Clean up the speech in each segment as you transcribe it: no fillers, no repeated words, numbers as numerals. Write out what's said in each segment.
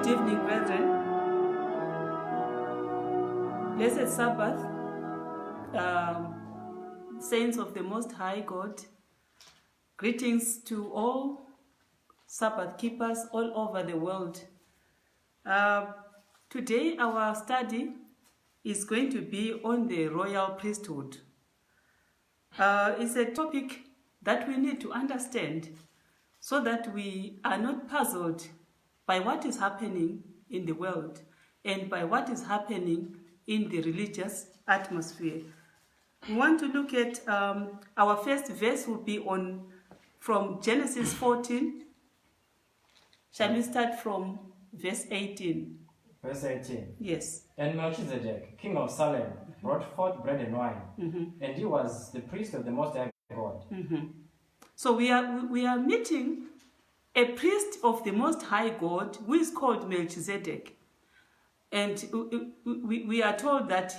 Good evening, brethren. Blessed Sabbath, saints of the Most High God. Greetings to all Sabbath keepers all over the world. Today our study is going to be on the royal priesthood. It's a topic that we need to understand so that we are not puzzled by what is happening in the world and by what is happening in the religious atmosphere. We want to look at our first verse will be from Genesis 14. Shall we start from verse 18? Verse 18. Yes. And Melchizedek, king of Salem, brought forth bread and wine, and he was the priest of the Most High God. So we are meeting a priest of the Most High God who is called Melchizedek. And we are told that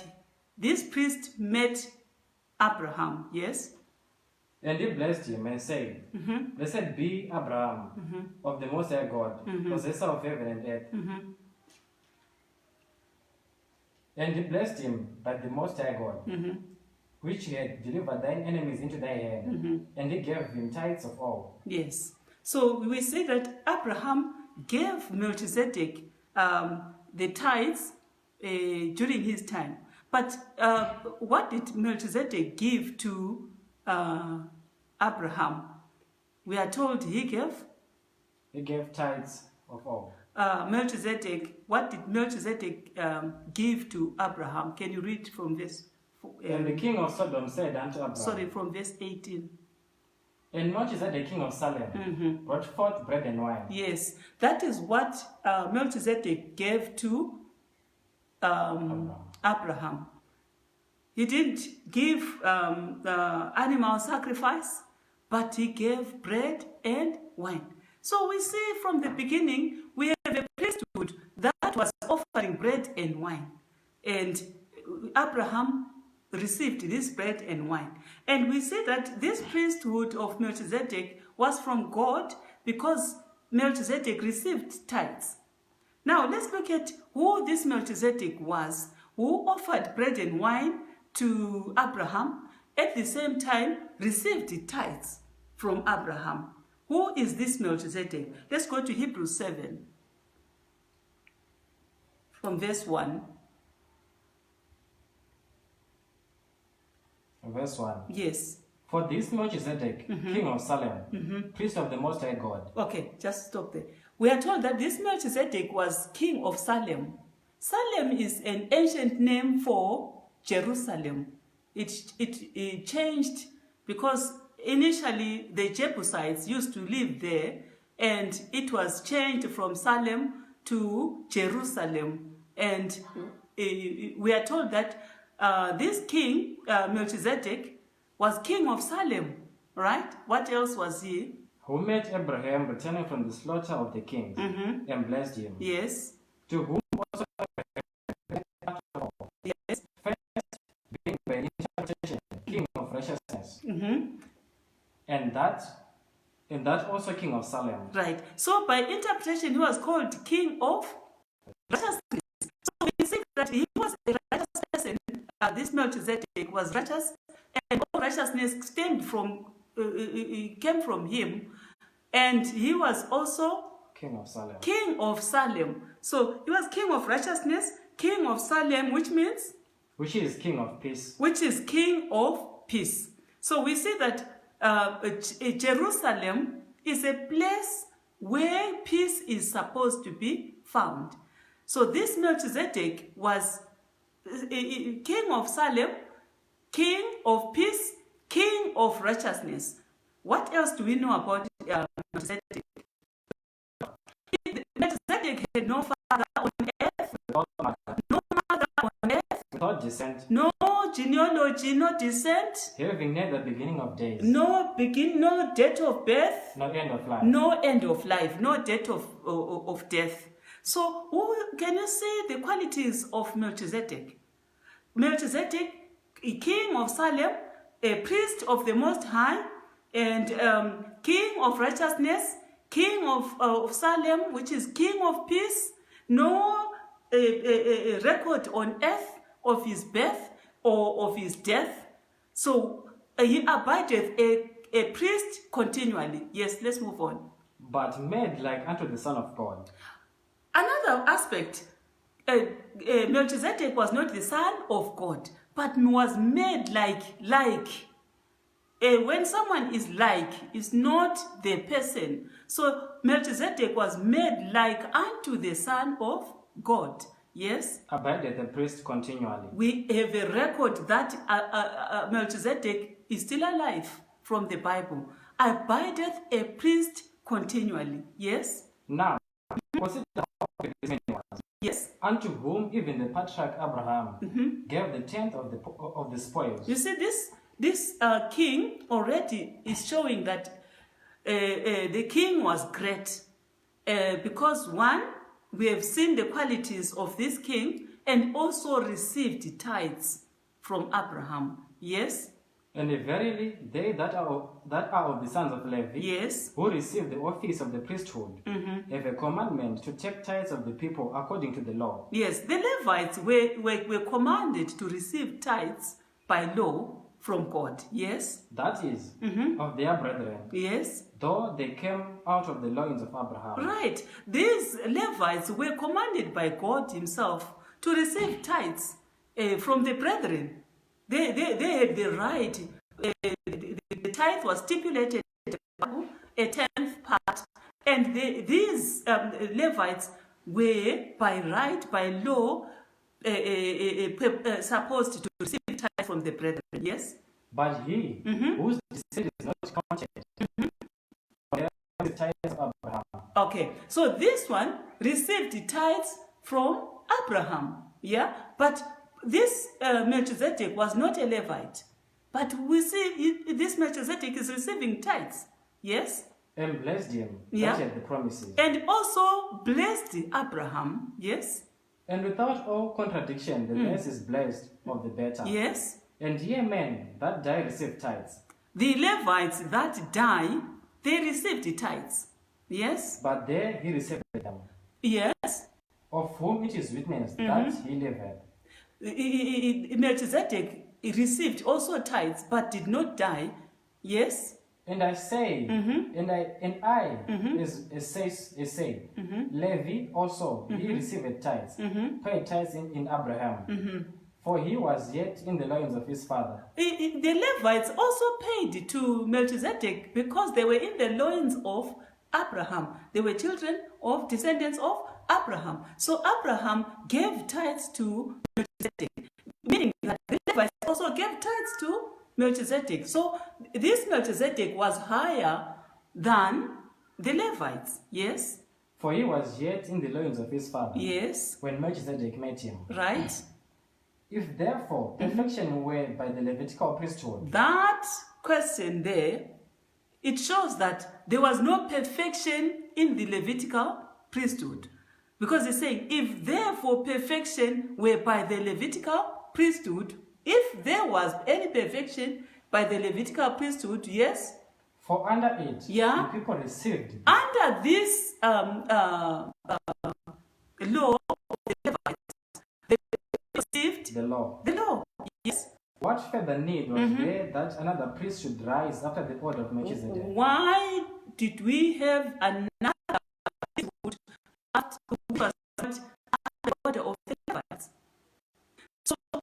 this priest met Abraham, yes? And he blessed him and said, Blessed be Abraham of the Most High God, possessor of heaven and earth. And he blessed him by the Most High God, which he had delivered thine enemies into thy hand, and he gave him tithes of all. Yes. So we say that Abraham gave Melchizedek the tithes during his time. But what did Melchizedek give to Abraham? We are told he gave? He gave tithes of all. Melchizedek, what did Melchizedek give to Abraham? Can you read from this? And the king of Sodom said unto Abraham. Sorry, from verse 18. And Melchizedek, king of Salem, brought forth bread and wine. Yes, that is what Melchizedek gave to Abraham. He didn't give animal sacrifice, but he gave bread and wine. So we see from the beginning, we have a priesthood that was offering bread and wine. And Abraham received this bread and wine. And we see that this priesthood of Melchizedek was from God because Melchizedek received tithes. Now let's look at who this Melchizedek was, who offered bread and wine to Abraham, at the same time received tithes from Abraham. Who is this Melchizedek? Let's go to Hebrews 7, from verse 1. Verse 1. Yes. For this Melchizedek, king of Salem, priest of the Most High God. Okay, just stop there. We are told that this Melchizedek was king of Salem. Salem is an ancient name for Jerusalem. It changed because initially the Jebusites used to live there, and it was changed from Salem to Jerusalem. And we are told that this king, Melchizedek, was king of Salem, right? What else was he? Who met Abraham returning from the slaughter of the kings, and blessed him. Yes. To whom also Yes. first being by interpretation, king of righteousness. And that also king of Salem. Right. So by interpretation, he was called king of righteousness. So we see that he was a righteous person. This Melchizedek was righteous, and all righteousness came from him, and he was also King of Salem. King of Salem. So he was king of righteousness, king of Salem, which means? Which is king of peace. Which is king of peace. So we see that Jerusalem is a place where peace is supposed to be found. So this Melchizedek was king of Salem, king of peace, king of righteousness. What else do we know about Melchizedek? Melchizedek had no father on earth, no mother on earth, without descent, no genealogy, no descent, having neither beginning of days, no date of birth, no end of life, no end of life, no date of death. So can you see the qualities of Melchizedek? Melchizedek, a king of Salem, a priest of the Most High, and king of righteousness, king of Salem, which is king of peace, no record on earth of his birth or of his death. So he abideth a priest continually. Yes, let's move on. but made like unto the Son of God. Another aspect, Melchizedek was not the son of God, but was made like. When someone is like, is not the person. So Melchizedek was made like unto the Son of God. Yes? Abideth the priest continually. We have a record that Melchizedek is still alive from the Bible. Abideth a priest continually. Yes? Now, consider how great this man was, Yes. unto whom even the patriarch Abraham gave the tenth of the spoils. You see, this king already is showing that the king was great. Because one, we have seen the qualities of this king and also received tithes from Abraham. Yes? And verily, they that are of the sons of Levi, Yes. who receive the office of the priesthood, have a commandment to take tithes of the people according to the law. Yes, the Levites were commanded to receive tithes by law from God. Yes? That is, of their brethren, Yes? though they came out of the loins of Abraham. Right. These Levites were commanded by God himself to receive tithes from the brethren. They had the right. The tithe was stipulated a tenth part, and these Levites were by right, by law, supposed to receive tithe from the brethren. Yes. But he, whose descent is not counted, the tithes of Abraham. Okay, so this one received the tithes from Abraham. Yeah, but this Melchizedek was not a Levite. But we see this Melchizedek is receiving tithes. Yes? And blessed him Yeah. that had the promises. And also blessed Abraham. Yes? And without all contradiction, the less is blessed of the better. Yes? And ye men that die receive tithes. The Levites that die, they received the tithes. Yes? But there he received them, Yes? of whom it is witnessed that he liveth. Melchizedek received also tithes, but did not die. Yes? And I say, and I say, Levi also, he received tithes, paid tithes in Abraham, for he was yet in the loins of his father. The Levites also paid to Melchizedek because they were in the loins of Abraham. They were children of descendants of Abraham. So Abraham gave tithes to Melchizedek, meaning that the Levites also gave tithes to Melchizedek. So this Melchizedek was higher than the Levites. Yes? For he was yet in the loins of his father, Yes? when Melchizedek met him. Right? If therefore perfection were by the Levitical priesthood, That question there, it shows that there was no perfection in the Levitical priesthood. Because it's saying, if therefore perfection were by the Levitical priesthood, if there was any perfection by the Levitical priesthood, yes, for under it Yeah. the people received under this law of the Levites, they received the law. the law. Yes. What further need was there that another priest should rise after the order of Melchizedek? Why did we have another priesthood after which was not the order of the Levites? So there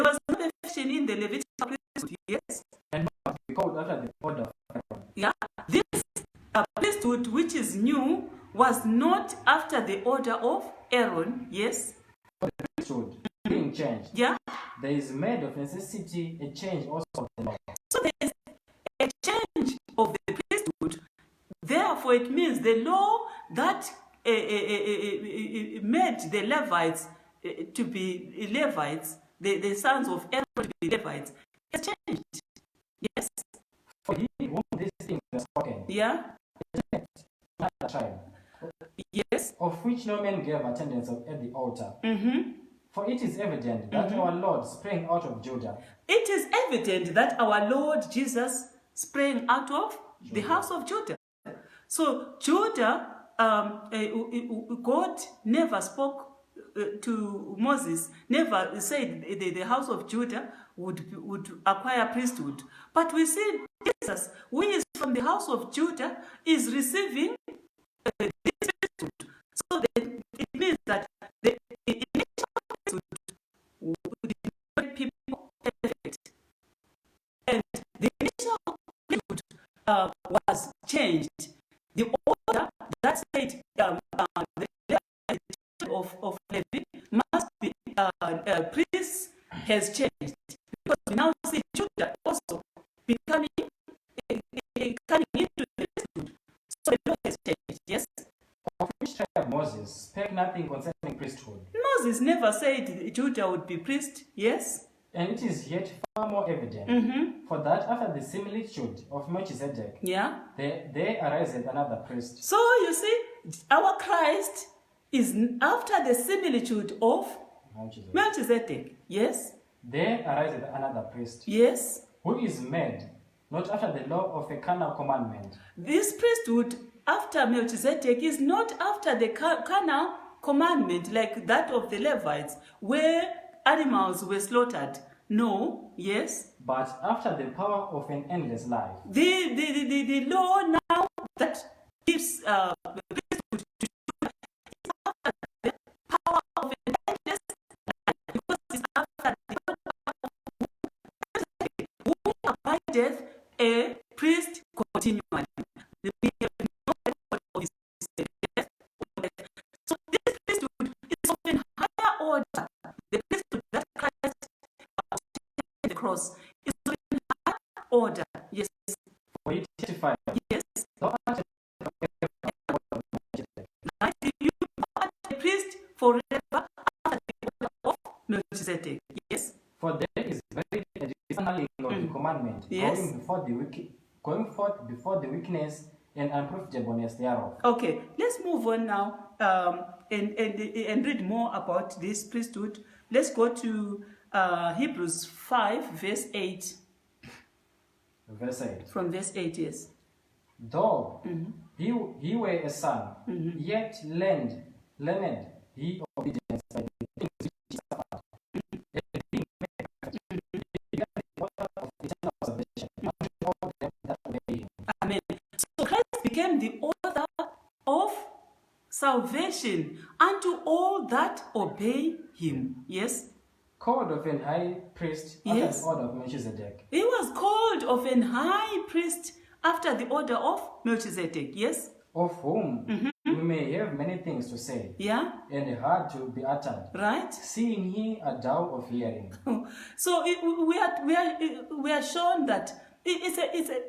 was no perfection in the Levitical priesthood, yes? And not be called after the order of Aaron. Yeah. This priesthood, which is new, was not after the order of Aaron, yes? Priesthood being changed, Yeah. there is made of necessity a change also of the law. So there is a change of the priesthood. Therefore, it means the law that made the Levites to be Levites, the sons of Aaron to be Levites, has changed. Yes. For he whom these things were spoken, Yeah. another tribe, Yes. of which no man gave attendance at the altar. Mm-hmm. For it is evident that our Lord sprang out of Judah, It is evident that our Lord Jesus sprang out of the house of Judah. So Judah, God never spoke to Moses, never said the house of Judah would acquire priesthood. But we see Jesus, who is from the house of Judah, is receiving this priesthood. So it means that the initial priesthood would make people perfect. And the initial priesthood was changed. The order that said the of Levi must be priests has changed, because we now see Judah also becoming coming into the priesthood. So the law has changed. Yes. Of which tribe Moses spake nothing concerning priesthood. Moses never said Judah would be priest. Yes. And it is yet far more evident, for that after the similitude of Melchizedek, Yeah. there ariseth another priest. So you see, our Christ is after the similitude of Melchizedek. Yes. There ariseth another priest, Yes. who is made not after the law of a carnal commandment, This priesthood after Melchizedek is not after the carnal commandment like that of the Levites, where animals were slaughtered. No. Yes. but after the power of an endless life. The law now that gives the priesthood to Judah is after the power of an endless life, because it's after the who abideth a priest continually. We have no record of his death or death. So this priesthood is of an higher order. The priesthood that Christ on the cross is of an higher order. Yes. For he testified, Yes. thou art Right? You are a priest forever after the order of Melchizedek. Yes. for there is very a discerning of the commandment, Yes. going forth before the weakness and unprofitableness thereof. Okay, let's move on now and read more about this priesthood. Let's go to Hebrews 5, verse 8. Verse 8. From verse 8, yes. Though he were a son, yet learned he obedience by the things which he suffered, and being made perfect, he began the author of eternal salvation unto all them that obey him. Amen. So Christ became the author of salvation unto all that obey him. Yes. Called of an high priest after Yes. the order of Melchizedek, He was called of an high priest after the order of Melchizedek. Yes. of whom we may have many things to say, Yeah. and hard to be uttered, Right. seeing ye are dull of hearing. So we are shown that it's a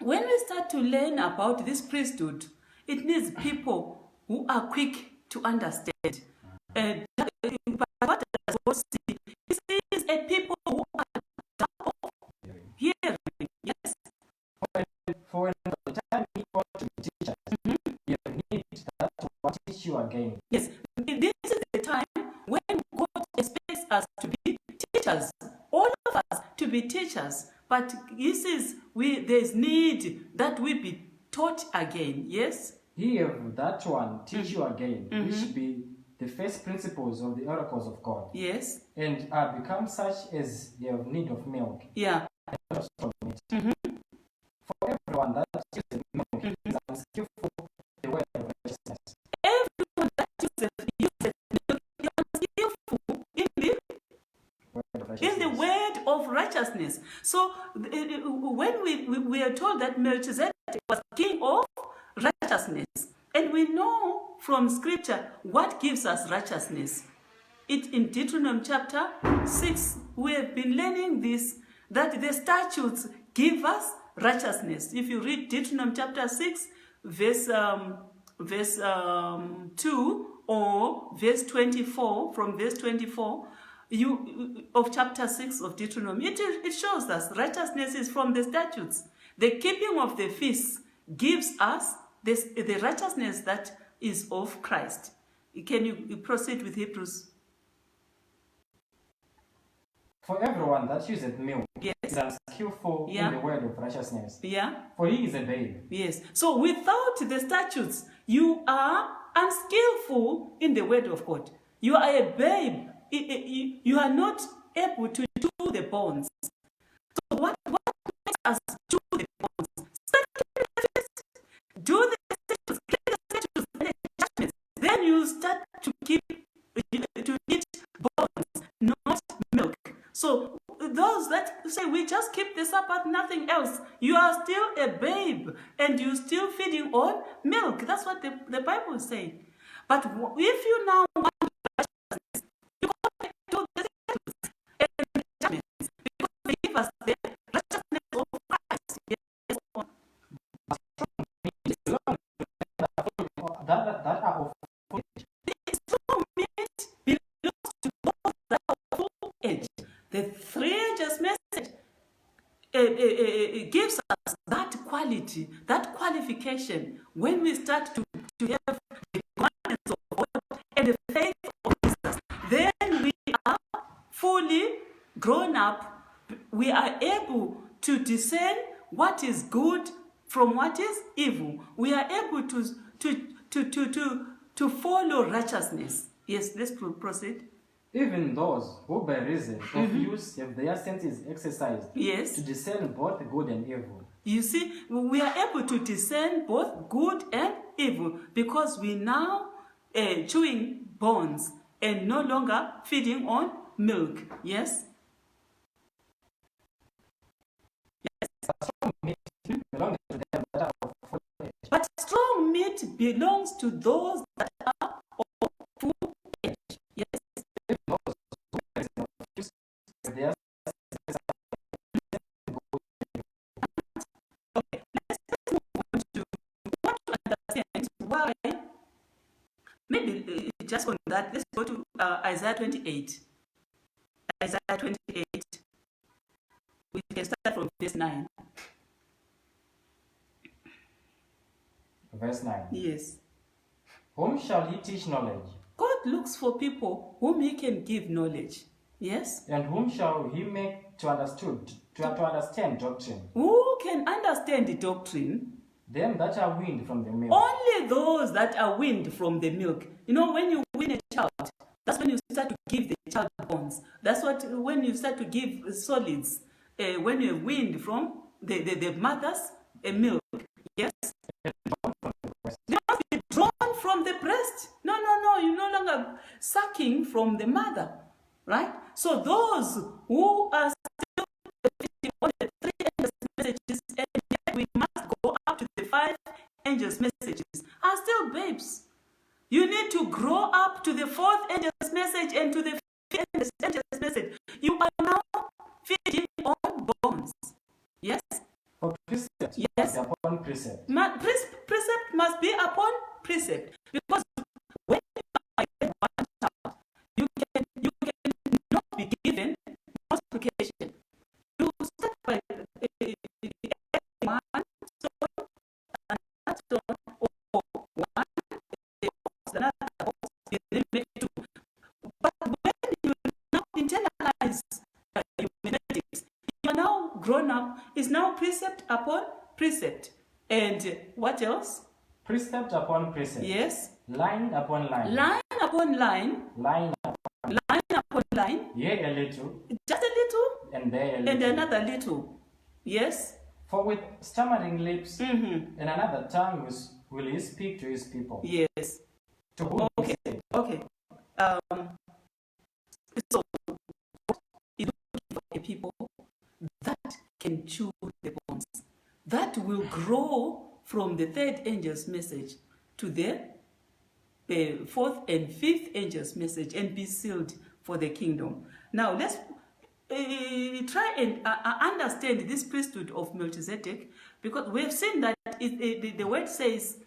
when we start to learn about this priesthood, it needs people who are quick to understand. But what does God see? He sees a people who are dull of hearing. Yes. For when the time he ought to be teachers, you need that to teach you again. Yes. This is the time when God expects us to be teachers. All of us to be teachers. But there's need that we be taught again. Yes. He have that one teach you again, which be the first principles of the oracles of God, Yes. and are become such as they have need of milk, Yeah. and not of meat. For everyone that uses milk is unskillful in the word of righteousness. Everyone that uses milk is unskillful in the Word of word of righteousness. So when we are told that Melchizedek was king of righteousness, and we know from scripture what gives us righteousness. In Deuteronomy chapter 6, we have been learning this, that the statutes give us righteousness. If you read Deuteronomy chapter 6, verse 2 or verse 24, from verse 24, of chapter 6 of Deuteronomy, it shows us righteousness is from the statutes. The keeping of the feasts gives us the righteousness that is of Christ. Can you proceed with Hebrews? For everyone that useth milk Yes. is unskillful Yeah. in the word of righteousness, Yeah. for he is a babe. Yes. So without the statutes, you are unskillful in the word of God. You are a babe. You are not able to do the bonds. So what makes us do the bonds? Do the statutes, get the statutes and the judgments. Then you start to eat bonds, not milk. So those that say we just keep the Sabbath, nothing else, you are still a babe and you're still feeding on milk. That's what the Bible is saying. But if you now want righteousness, you go back to the statutes and the judgments, because they give us the righteousness of Christ. Yes. That are of The strong meat belongs to those that are of full age. The 3 ages message gives us that quality, that qualification. When we start to have the commandments of God and the faith of Jesus, then we are fully grown up. We are able to discern what is good from what is evil. We are able to follow righteousness. Yes, let's proceed. even those who by reason of use have their senses exercised Yes. to discern both good and evil. You see, we are able to discern both good and evil because we now chewing bones and no longer feeding on milk. Yes? Belonging to them that are of full age. But strong meat belongs to those that are of full age. Yes? Even those who by reason of use have their Okay, let's move on to want to understand why. Maybe just on that, let's go to Isaiah 28. Isaiah 28. We can start from verse 9. Verse 9. Yes. Whom shall he teach knowledge? God looks for people whom he can give knowledge. Yes? And whom shall he make to understand doctrine? Who can understand the doctrine? Them that are weaned from the milk. Only those that are weaned from the milk. You know, when you wean a child, that's when you start to give the child bones. That's when you start to give solids. When you're weaned from the mother's milk. Yes? They must be drawn from the breast. No. You're no longer sucking from the mother. Right? So those who are still feeding on the 3 angels' messages, and yet we must go up to the 5 angels' messages, are still babes. You need to grow up to the 4th angel's message and to the 5th angel's message. You are now feeding on bones. Yes? For precept Yes. must be upon precept. Precept must be upon precept. Because when you are one child, you cannot be given multiplication. You start by one stone, another stone, or one, another box, then make 2. But when you now internalize humanities, you are now grown up, is now precept upon precept. And what else? Precept upon precept. Yes. Line upon line. Line upon line. Line upon Line upon line. Here a little, Just a little and there a little. and another little. Yes. For with stammering lips Mm-hmm. and another tongue will he speak to his people. Yes. To whom he Okay. said, Okay. So is looking for a people that can chew the bones, that will grow from the 3rd angel's message to the 4th and 5th angel's message and be sealed for the kingdom. Now let's try and understand this priesthood of Melchizedek, because we've seen that the word says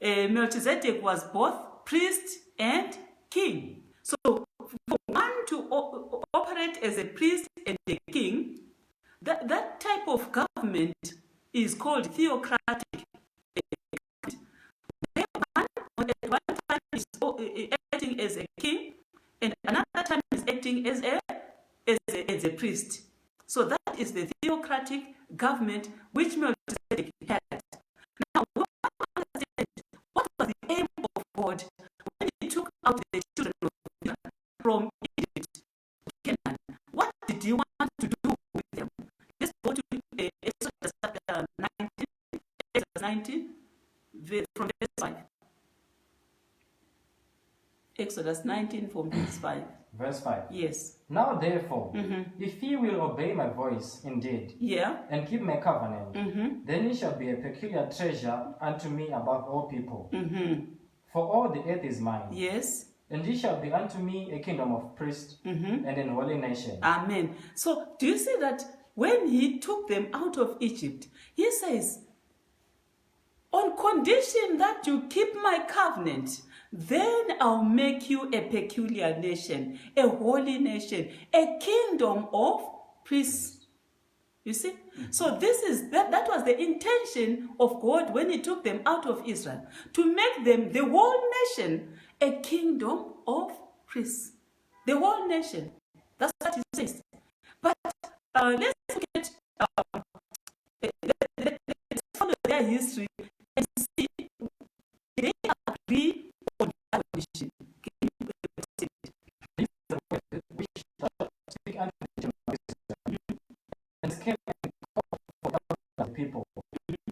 Melchizedek was both priest and king. So for one to operate as a priest and a king, that type of government is called theocratic. At one time is acting as a king, and another time is acting as a priest. So that is the theocratic government which Melchizedek had. Now, what was the aim of God when he took out the children of Israel from Egypt to Canaan? What did he want to do with them? Let's go to Exodus chapter 19, Exodus 19, from verse 5. Exodus 19 from verse 5. Verse 5. Yes. Now therefore, if ye will obey my voice indeed, Yeah. and keep my covenant, then ye shall be a peculiar treasure unto me above all people. For all the earth is mine. Yes. And ye shall be unto me a kingdom of priests and an holy nation. Amen. So do you see that when he took them out of Egypt, he says, on condition that you keep my covenant, then I'll make you a peculiar nation, a holy nation, a kingdom of priests. You see? So this is that was the intention of God when he took them out of Israel, to make them, the whole nation, a kingdom of priests. The whole nation. That's what he says. But let's look at, let's follow their history and see they agree on that condition. Can you say it? This is the word which speak unto the children of Israel, and came and called for the people,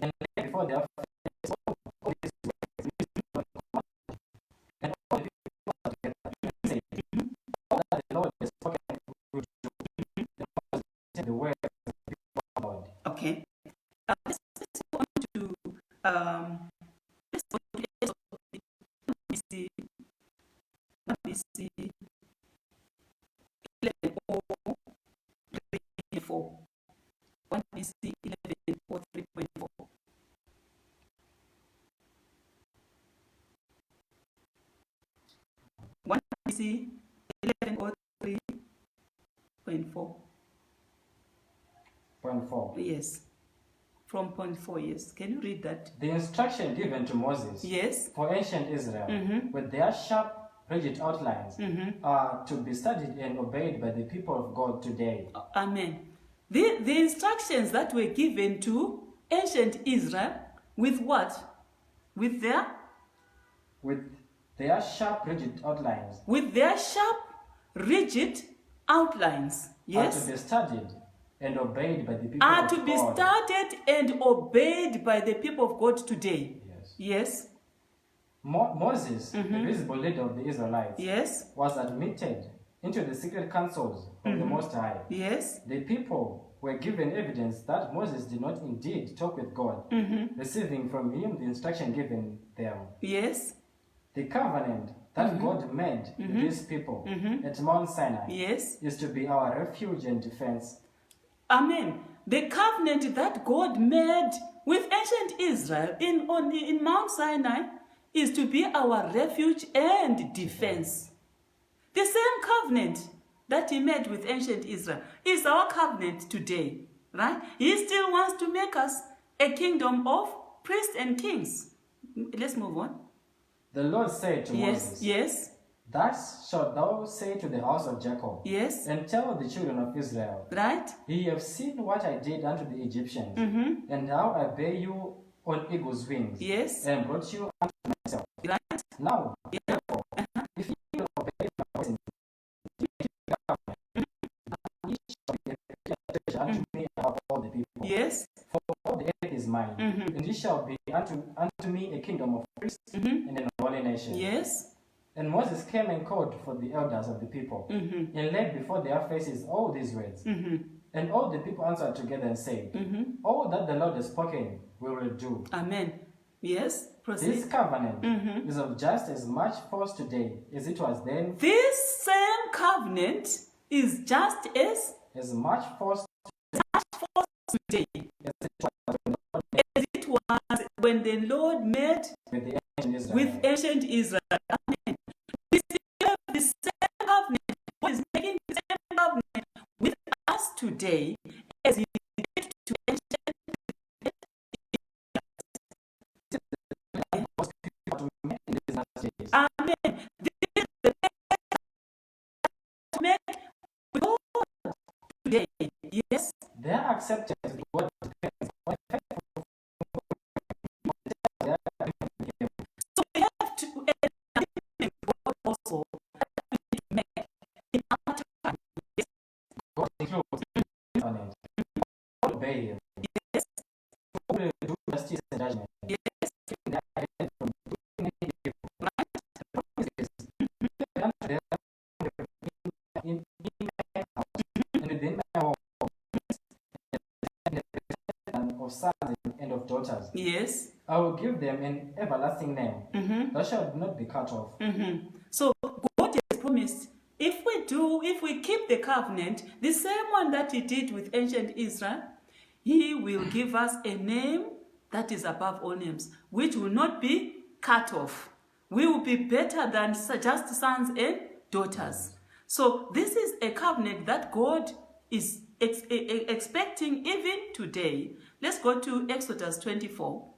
and laid before their face all these words, and all the people were together, and said, all that the Lord has spoken will do. The Lord said the word of the people of God. Okay. Let's go on to let's go to let me see 11 or 3.4. 1 BC 11 or 3.4. 1 BC 11 or 3.4. Point 4. Yes. From point 4, yes. Can you read that? The instruction given to Moses Yes. for ancient Israel, with their sharp, rigid outlines, are to be studied and obeyed by the people of God today. Amen. The instructions that were given to ancient Israel with what? With their sharp, rigid outlines, outlines. Yes. are to be studied and obeyed by the people Are of to God. be started and obeyed by the people of God today. Yes. Yes. Moses, the visible leader of the Israelites, Yes. was admitted into the secret councils of the Most High. Yes. The people were given evidence that Moses did not indeed talk with God, receiving from him the instruction given them. Yes. The covenant that God made with these people at Mount Sinai Yes. is to be our refuge and defense. Amen. The covenant that God made with ancient Israel in Mount Sinai is to be our refuge and defense. The same covenant that he made with ancient Israel is our covenant today, right? He still wants to make us a kingdom of priests and kings. Let's move on. The Lord said to Yes, Moses, yes, Thus shalt thou say to the house of Jacob, yes, and tell the children of Israel, right? Ye have seen what I did unto the Egyptians, and how I bare you on eagle's wings, Yes, and brought you unto myself. right? Now, therefore, if ye will obey my voice and keep the covenant, ye shall be a peculiar treasure unto me above all the people. Yes, For all the earth is mine, and ye shall be unto me a kingdom of priests and an holy nation. yes, And Moses came and called for the elders of the people, and laid before their faces all these words. And all the people answered together and said, All that the Lord has spoken we will do. amen. Yes, This proceed. covenant is of just as much force today as it was then, This same covenant is just as much force today as it was as it was when the Lord met with the ancient Israel. with ancient Israel. Amen. We still have the same covenant. God is making the same covenant with us today as he did to ancient To make in these last days. Amen. This is the to make with God today. Yes. Their acceptance is what depends on the faith So we have to God also make in our time. God includes covenant. Obey him. Yes, Will do justice and judgment. yes, Keeping their identity from doing any evil. right? Promises. Unto them in my house and within my home. And of sons and of daughters. Yes. I will give them an everlasting name. Mm-hmm. That shall not be cut off. Mm-hmm. So God has promised, if we keep the covenant, the same one that he did with ancient Israel, he will give us a name that is above all names, which will not be cut off. We will be better than just sons and daughters. So this is a covenant that God is expecting even today. Let's go to Exodus 24.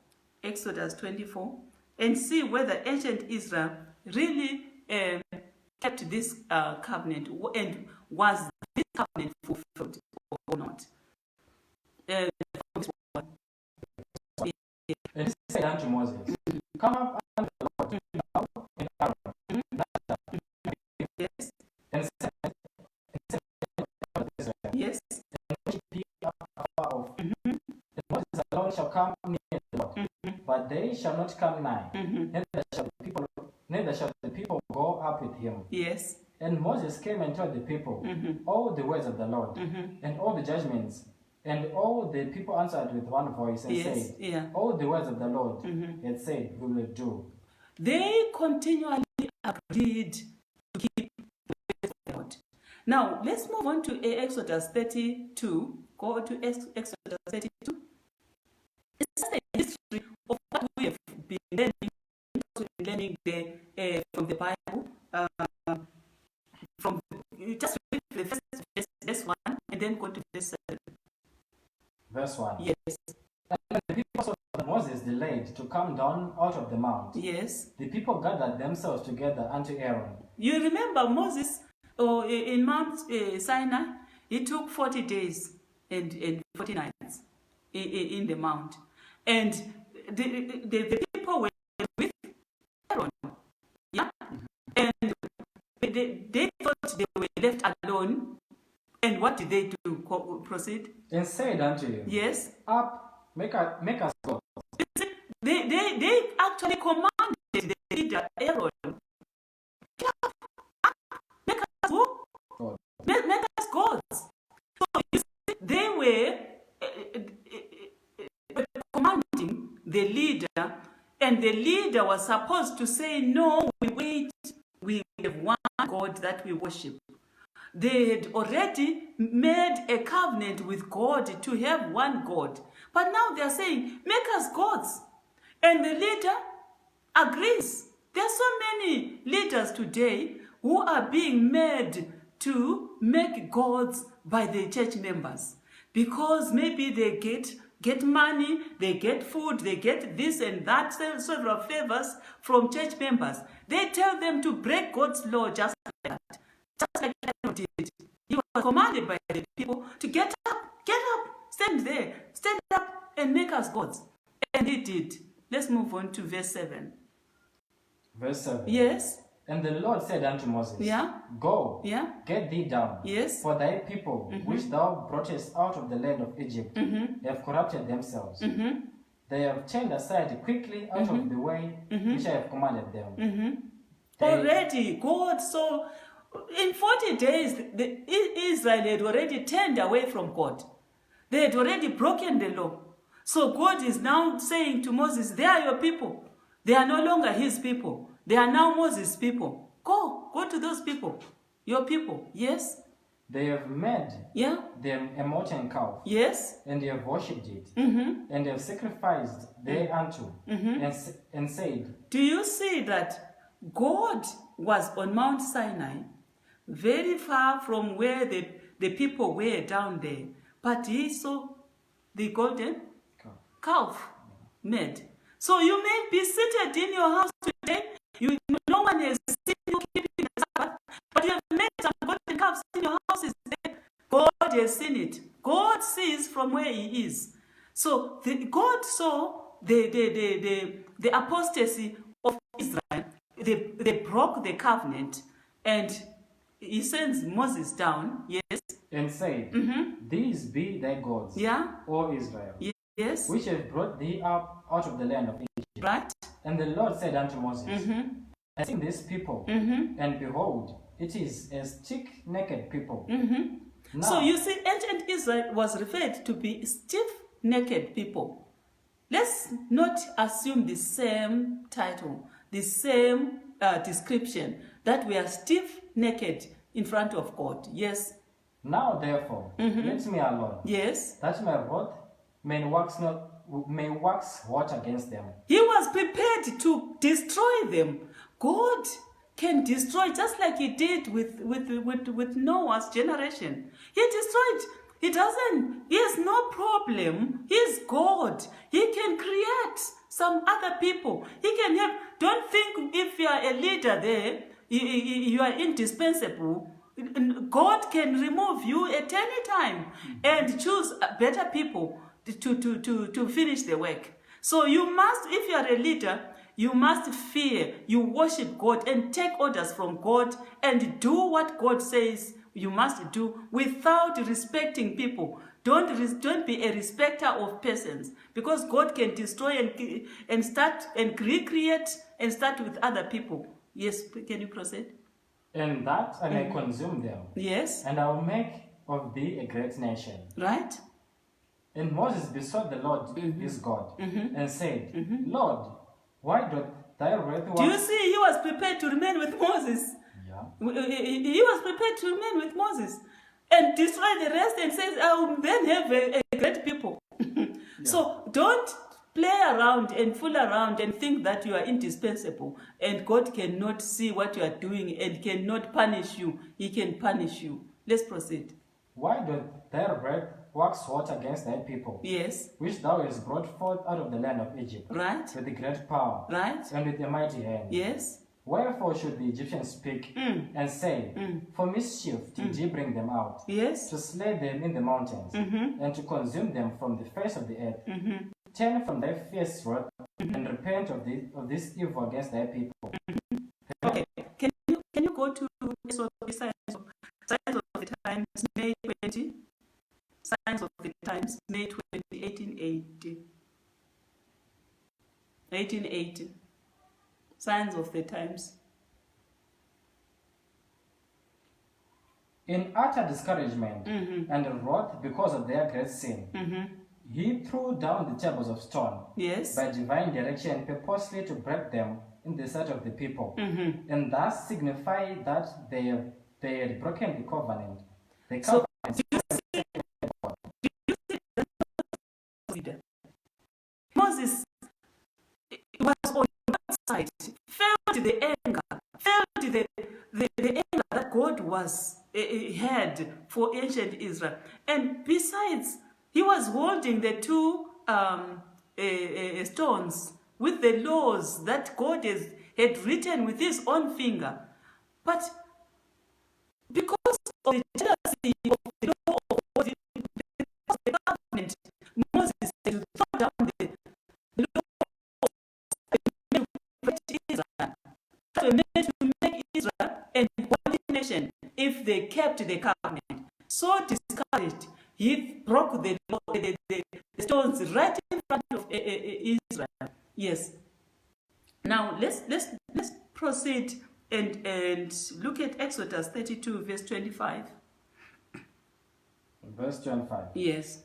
Exodus 24, and see whether ancient Israel really kept this covenant, and was this covenant fulfilled or not. And he said unto Moses, Come up unto the Lord, thou and Aaron, Yes, and set Israel, yes, and worship ye afar off. And Moses alone shall come near the Lord, but they shall not come nigh, neither shall the people go up with him. yes. And Moses came and told the people all the words of the Lord, and all the judgments. And all the people answered with one voice and Yes, said, yeah. All the words of the Lord had said, we will do. They continually agreed to keep the ways of the Lord. Now, let's move on to Exodus 32. Go to Exodus 32. It's just a history of what we have been learning, from the Bible. Just read the first verse 1 and then go to verse 7. Verse 1. Yes, And when the people saw that Moses delayed to come down out of the mount, yes. the people gathered themselves together unto Aaron. You remember Moses in Mount Sinai, he took 40 days and 40 nights in the mount. And the people were with Aaron. Yeah? And they thought they were left alone. And what did they do? Proceed. And said unto him, Yes. Up, make us gods. They actually commanded the leader Aaron, make us who? God. Make us gods. So you see, they were commanding the leader, and the leader was supposed to say, no, we have one God that we worship. They had already made a covenant with God to have one God. But now they are saying, make us gods. And the leader agrees. There are so many leaders today who are being made to make gods by the church members. Because maybe they get money, they get food, they get this and that, several favors from church members. They tell them to break God's law just like that. Just like Aaron did. He was commanded by the people to get up, stand there, stand up and make us gods. And he did. Let's move on to verse 7. Verse 7. Yes. And the Lord said unto Moses, Yeah. Go, Yeah. get thee down. Yes. For thy people, which thou broughtest out of the land of Egypt, have corrupted themselves. They have turned aside quickly out of the way which I have commanded them. Already, God, so in 40 days, Israel had already turned away from God. They had already broken the law. So God is now saying to Moses, they are your people. They are no longer his people. They are now Moses' people. Go to those people. Your people. Yes? They have made them a molten calf, Yes? and they have worshipped it, and have sacrificed thereunto, and said, Do you see that God was on Mount Sinai, very far from where the people were down there, but he saw the golden calf made. So you may be seated in your house today, no one has seen you keeping the Sabbath, but you have made some golden calves in your houses there. God has seen it. God sees from where he is. So God saw the apostasy of Israel. They broke the covenant, and he sends Moses down, yes, and said, These be thy gods, yeah, O Israel, yes, which have brought thee up out of the land of Egypt. right. And the Lord said unto Moses, I see this people, and behold, it is a stiff-necked people. Now, So you see, ancient Israel was referred to be stiff-necked people. Let's not assume the same title, the same description, that we are stiff-necked in front of God. Yes. now therefore, let me alone, Yes. that my wrath may wax hot against them. He was prepared to destroy them. God can destroy just like he did with Noah's generation. He destroyed. He has no problem. He's God. He can create some other people. He can have, don't think if you are a leader there, you are indispensable. God can remove you at any time and choose better people to finish the work. So you must, if you are a leader, you must fear, you worship God and take orders from God and do what God says you must do without respecting people. Don't be a respecter of persons, because God can destroy and start and recreate and start with other people. Yes, can you proceed? And that I may consume them. Yes. And I will make of thee a great nation. Right? And Moses besought the Lord his God, and said, Lord, why doth thy wrath wax? Do you see, he was prepared to remain with Moses. Yeah. He was prepared to remain with Moses and destroy the rest, and says, I will then have a great people. So don't play around and fool around and think that you are indispensable and God cannot see what you are doing and cannot punish you. He can punish you. Let's proceed. Why doth thy wrath wax hot against thy people? Yes. Which thou hast brought forth out of the land of Egypt, Right. with a great power, Right. and with a mighty hand. Yes. Wherefore should the Egyptians speak and say, For mischief did ye bring them out, Yes. to slay them in the mountains, and to consume them from the face of the earth? Turn from thy fierce wrath, and repent of this evil against thy people. Okay. Can you go to Signs of the Times, May 20? Signs of the Times, May 20, 1880. 1880. Signs of the Times. In utter discouragement and wrath because of their great sin, he threw down the tables of stone Yes. by divine direction, purposely to break them in the sight of the people, and thus signify that they had broken the covenant. The So, covenant. Moses was on that side, felt the anger, felt the anger that God had for ancient Israel. And besides, he was holding the two stones with the laws that God had written with his own finger. But because of the jealousy of the law of God, because of the covenant, Moses had to throw down the law of Israel. That were meant to make Israel a holy nation if they kept the covenant. So discouraged, he broke the law, the stones right in front of Israel. Yes. Now let's proceed and look at Exodus 32, verse 25. Verse 25. Yes.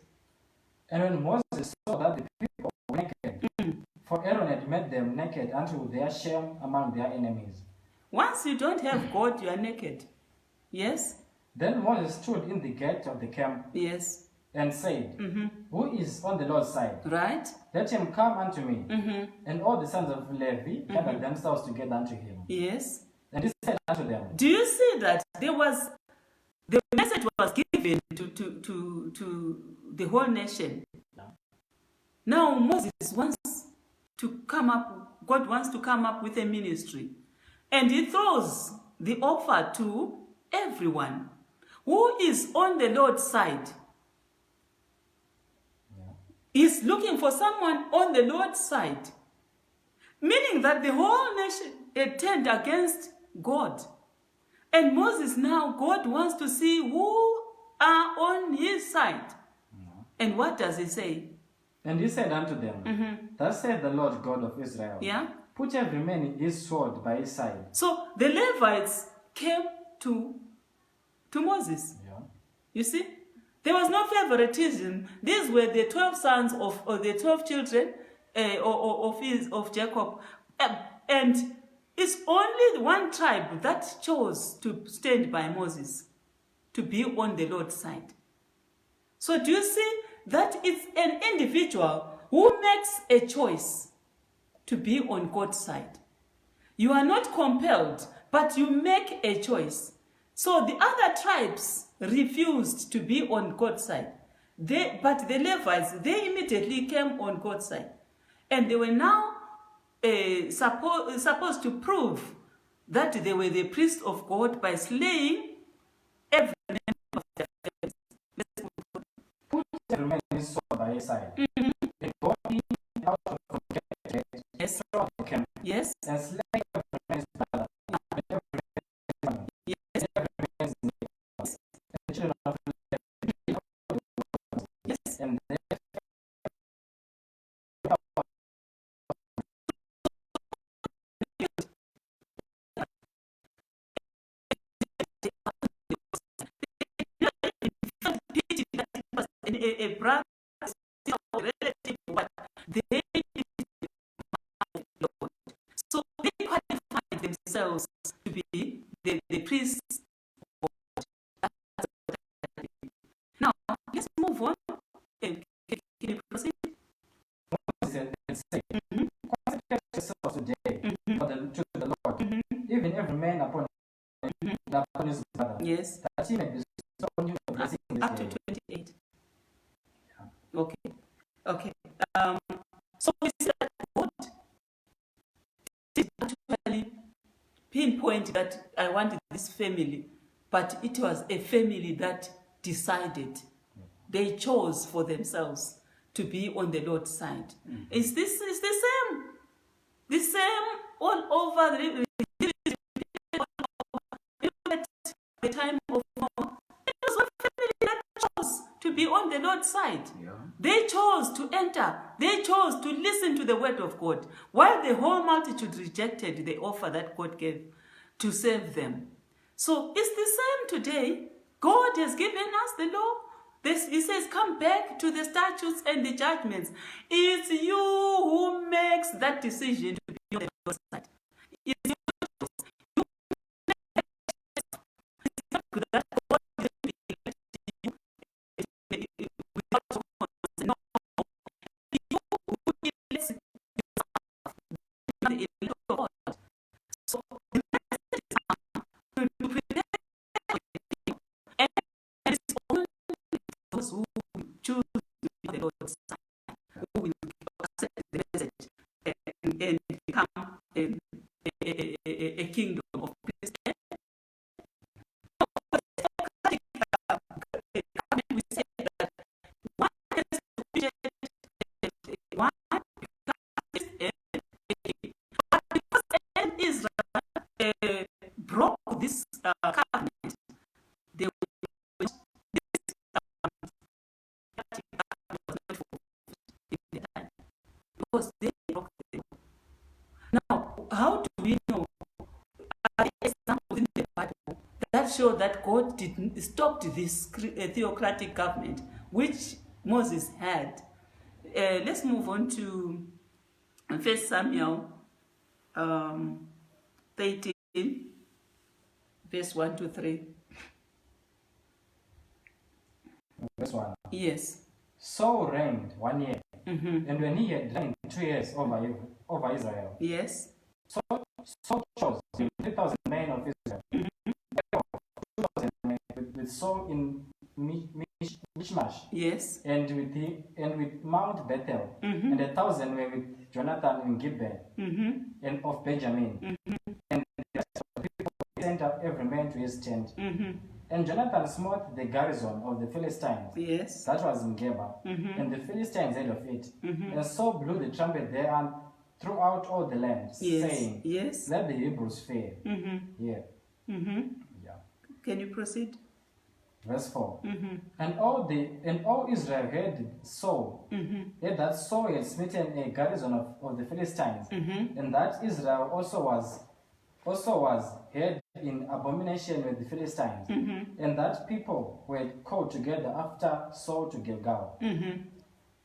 And when Moses saw that the people were naked, for Aaron had made them naked unto their shame among their enemies. Once you don't have God, you are naked. Yes? Then Moses stood in the gate of the camp Yes. and said, Who is on the Lord's side? Right? Let him come unto me. And all the sons of Levi gathered themselves together unto him. Yes. And he said unto them, Do you see that the message was given to the whole nation? Now Moses wants to come up, God wants to come up with a ministry. And he throws the offer to everyone. Who is on the Lord's side? He's looking for someone on the Lord's side, meaning that the whole nation had turned against God. And Moses now, God wants to see who are on his side. And what does he say? And he said unto them, Thus saith the Lord God of Israel, Yeah? put every man his sword by his side. So the Levites came to Moses. Yeah. You see? There was no favoritism. These were the 12 sons or the 12 children of Jacob. And it's only one tribe that chose to stand by Moses, to be on the Lord's side. So do you see that it's an individual who makes a choice to be on God's side? You are not compelled, but you make a choice. So the other tribes refused to be on God's side. But the Levites, they immediately came on God's side. And they were now supposed to prove that they were the priests of God by slaying every member of their families. Put every man his sword by his side. And go in out of the Yes. the camp, Yes. and slay every man's brother, and every man's son, Yes. and every man's neighbor, and the children of Levi, Yes. and they A brother, a relative, but they so they qualified themselves to be the priests. Now let's move on. Can you proceed? said, consecrate yourselves today to the Lord, even every man upon his brother, Yes. that he may bestow on you a blessing this Up to day. 28. Okay. Okay. So we see that God did actually pinpoint that I wanted this family, but it was a family that decided. They chose for themselves to be on the Lord's side. It's the same. The same all over the time of Noah. It was one family that chose to be on the Lord's side. Yeah. They chose to enter. They chose to listen to the word of God. While the whole multitude rejected the offer that God gave to save them. So it's the same today. God has given us the law. He says, come back to the statutes and the judgments. It's you who makes that decision to be on the Lord's side. It's your choice. You make that God will be you without no. You who elects yourself the elect of God. So the message is to prepare and it's only those who choose to be on the Lord's side who will accept the message and become a kingdom of priests. We say that one is one but because Israel broke this covenant, they will because they broke the law. Now, how do we know? Are there examples in the Bible that show that God didn't stop this theocratic government which Moses had? Let's move on to 1 Samuel 13, verse 1 to 3. Verse 1. Yes. Saul reigned 1 year, and when he had reigned 2 years over Israel, Yes. Saul chose 3,000 men of Israel, 2,000 men with Saul in Michmash, Yes. and with Mount Bethel, and 1,000 were with Jonathan in Gibeah, and of Benjamin, and the rest of the people sent up every man to his tent. And Jonathan smote the garrison of the Philistines Yes. that was in Geba, and the Philistines heard of it. And Saul blew the trumpet there and throughout all the land, Yes. saying, Yes. let the Hebrews fear. Yeah. Yeah. Can you proceed? Verse 4. And all Israel heard Saul, heard that Saul had smitten a garrison of the Philistines, and that Israel also was heard in abomination with the Philistines, and that people were called together after Saul to Gilgal.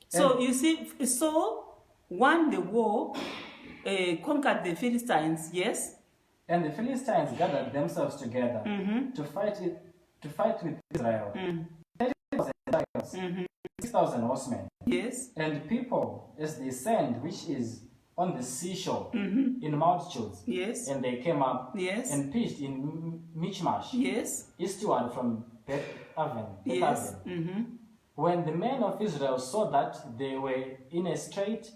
So you see, Saul won the war, conquered the Philistines, yes? And the Philistines gathered themselves together to fight with Israel. 30,000 chariots, 6,000 horsemen. Yes. And people as they sand which is on the seashore in multitudes. Yes. And they came up Yes. and pitched in Michmash, Yes. eastward from Beth Aven. Yes. When the men of Israel saw that they were in a strait,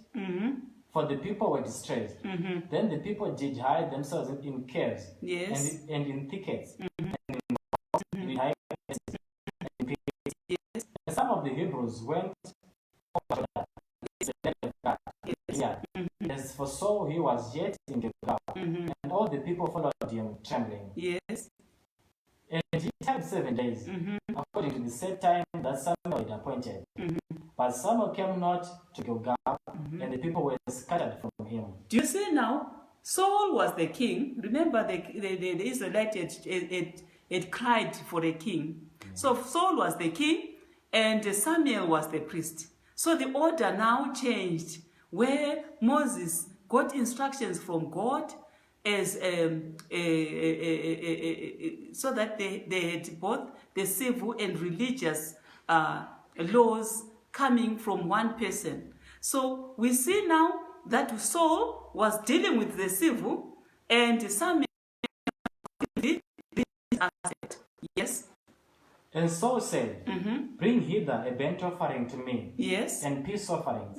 for the people were distressed, then the people did hide themselves in caves Yes. and in thickets, and in high places, and in pits. And some of the Hebrews went over the land of God. Yeah. As for Saul, he was yet in Gilgal, and all the people followed him trembling. Yes. And he tarried 7 days, according to the set time that Samuel had appointed. But Samuel came not to Gilgal, and the people were scattered from him. Do you see now? Saul was the king. Remember, the Israelites had cried for a king. So Saul was the king, and Samuel was the priest. So the order now changed, where Moses got instructions from God as so that they had both the civil and religious laws coming from one person. So we see now that Saul was dealing with the civil, and Samuel the aspect. Yes. And Saul said, bring hither a burnt offering to me, Yes. and peace offerings.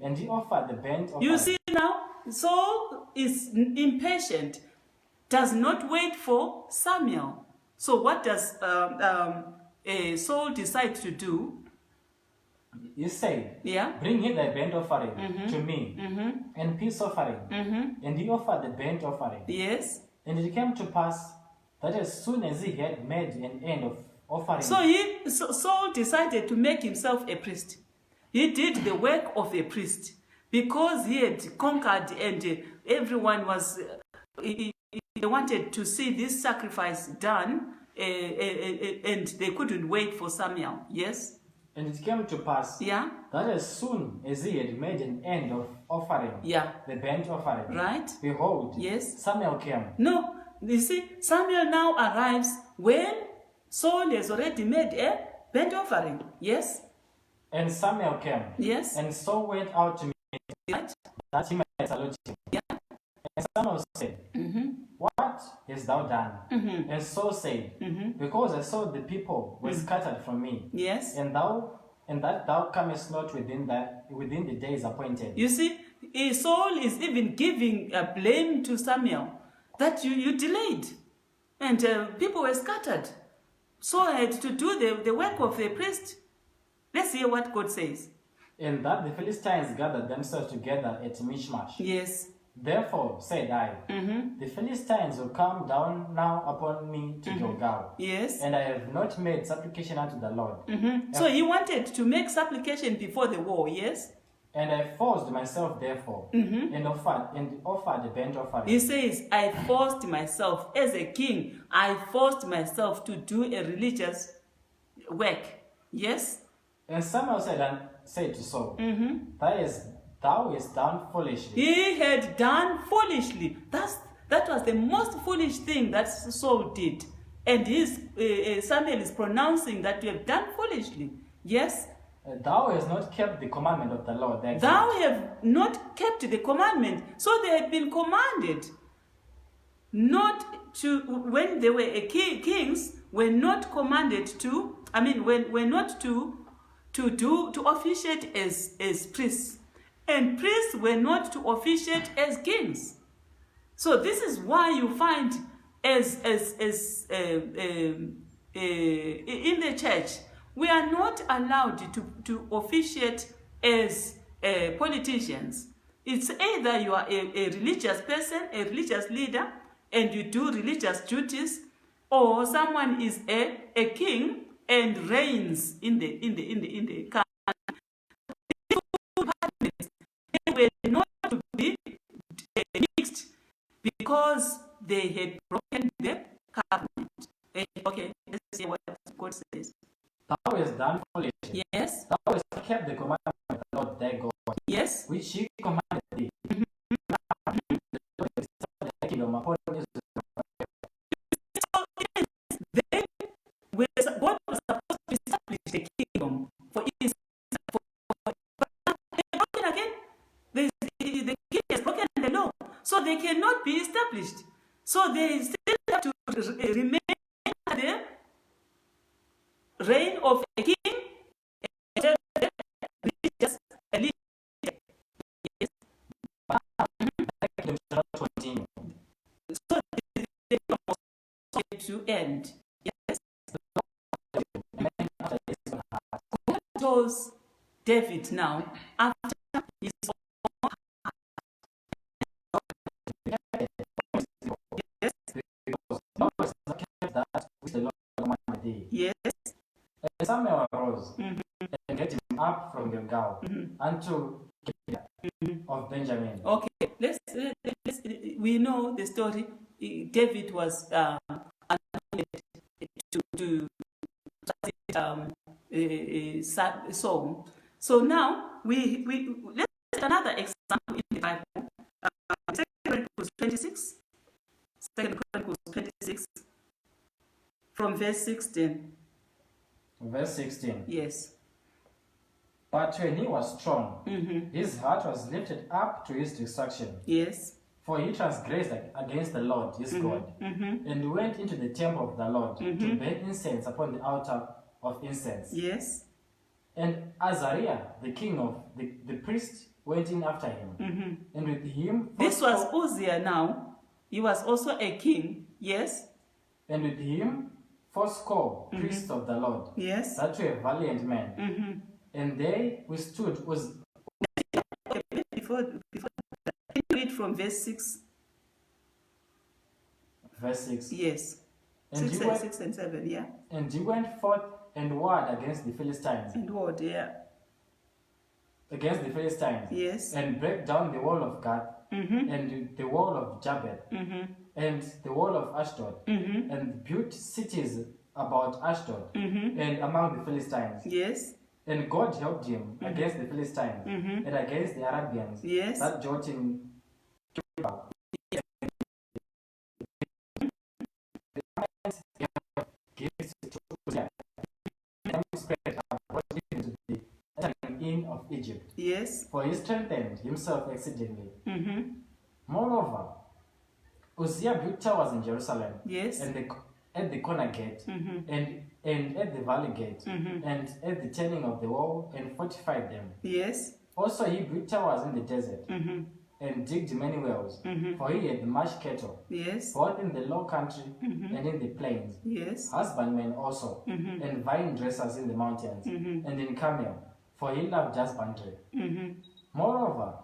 And he offered the burnt offering. You see now, Saul is impatient, does not wait for Samuel. So what does Saul decide to do? He said, Yeah. bring hither a burnt offering to me, and peace offering. And he offered the burnt offering. Yes. And it came to pass that as soon as he had made an end of offering, So Saul decided to make himself a priest. He did the work of a priest because he had conquered, and everyone was they wanted to see this sacrifice done, and they couldn't wait for Samuel. Yes. and it came to pass Yeah. that as soon as he had made an end of offering Yeah. the burnt offering, Right. behold, Yes. Samuel came. No, you see, Samuel now arrives when Saul has already made a burnt offering. Yes. And Samuel came. Yes. And Saul went out to meet Right. that he might salute him. Yeah. And Samuel said, what hast thou done? And Saul said, because I saw the people were scattered from me, Yes. and that thou comest not within the days appointed. You see, Saul is even giving blame to Samuel that you delayed, and people were scattered. Saul had to do the work of the priest. Let's hear what God says. And that the Philistines gathered themselves together at Michmash. Yes. Therefore said I, the Philistines will come down now upon me to Gilgal, Yes. and I have not made supplication unto the Lord. So he wanted to make supplication before the war. Yes. And I forced myself therefore, and offered the burnt offering. He says, I forced myself as a king. I forced myself to do a religious work. Yes. And Samuel said to Saul, thou hast done foolishly. He had done foolishly. That was the most foolish thing that Saul did. And Samuel is pronouncing that you have done foolishly. Yes. Thou hast not kept the commandment of the Lord. Thou have not kept the commandment. So they had been commanded not to, when they were kings, were not commanded to, were not to officiate as priests. And priests were not to officiate as kings. So this is why you find as in the church, we are not allowed to officiate as politicians. It's either you are a religious person, a religious leader, and you do religious duties, or someone is a king and reigns in the country. They were not to be mixed because they had broken the covenant. Okay, let's see what God says. Thou hast done foolishly. Yes. Thou hast not kept the commandment of the Lord thy God, Yes. which he commanded thee. Now the Lord has established thy kingdom upon Israel. So yes, God was supposed to establish the kingdom for Israel. They broken again. The king has broken the law, so they cannot be established. So they still have to remain under the reign of a king and a religious leader. Yes. Thy kingdom shall not continue. So the kingdom was going to end. Yes. And then after this, God chose David now after his own heart. Yes. because thou hast not kept that which the Lord commanded thee. Yes. And Samuel arose and led him up from Gilgal unto Gibeah of Benjamin. Okay. Let's we know the story. David was anointed to song. So now we let's take another example in the Bible. 2 Chronicles 26. 2 Chronicles 26 from verse 16. Verse 16. Yes. But when he was strong, his heart was lifted up to his destruction. Yes. For he transgressed against the Lord his God, and went into the temple of the Lord to burn incense upon the altar of incense. Yes. And Azariah, the king of the priest, went in after him. And with him This was Uzziah now. He was also a king. Yes. and with him fourscore priests of the Lord, Yes. that were valiant men. And they withstood Uzziah. Okay, before can you read from verse 6? Verse 6. Yes. And 6 and 7, yeah. And he went forth and warred against the Philistines, And what, yeah. Yes. And break down the wall of Gath, and the wall of Jabez, and the wall of Ashdod, and built cities about Ashdod, and among the Philistines. Yes. And God helped him against the Philistines, and against the Arabians, Yes. that dwelt in Gilgal. Spread abroad into the entering in of Egypt, Yes. for he strengthened himself exceedingly. Moreover, Uzziah built towers in Jerusalem, Yes. and at the corner gate, and at the valley gate, and at the turning of the wall, and fortified them. Yes. Also he built towers in the desert, and digged many wells, for he had much cattle, Yes. both in the low country and in the plains, Yes. husbandmen also, and vine dressers in the mountains, and in Carmel, for he loved husbandry. Moreover,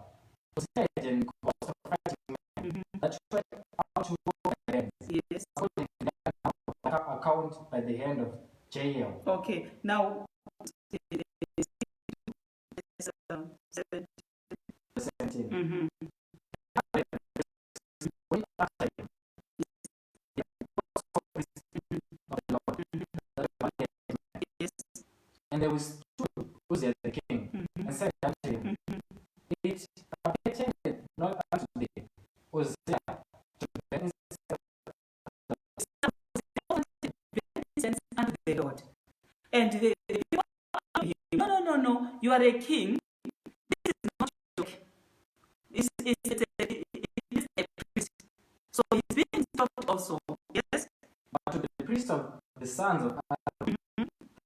Uzziah had an host of fighting men that went out to war against, Yes. according to their account by the hand of Jael. Okay. Now, 7. 17. Went after him, the of the Lord, that were men. Yes. And they withstood Uzziah the king, and said unto him, It appertained not unto thee, Uzziah, to burn Incense unto the Lord. And the people asked him, no, you are a king. This is not a joke. It's a priest. So he's being stopped also. Yes? but to the priests of the sons of Aaron,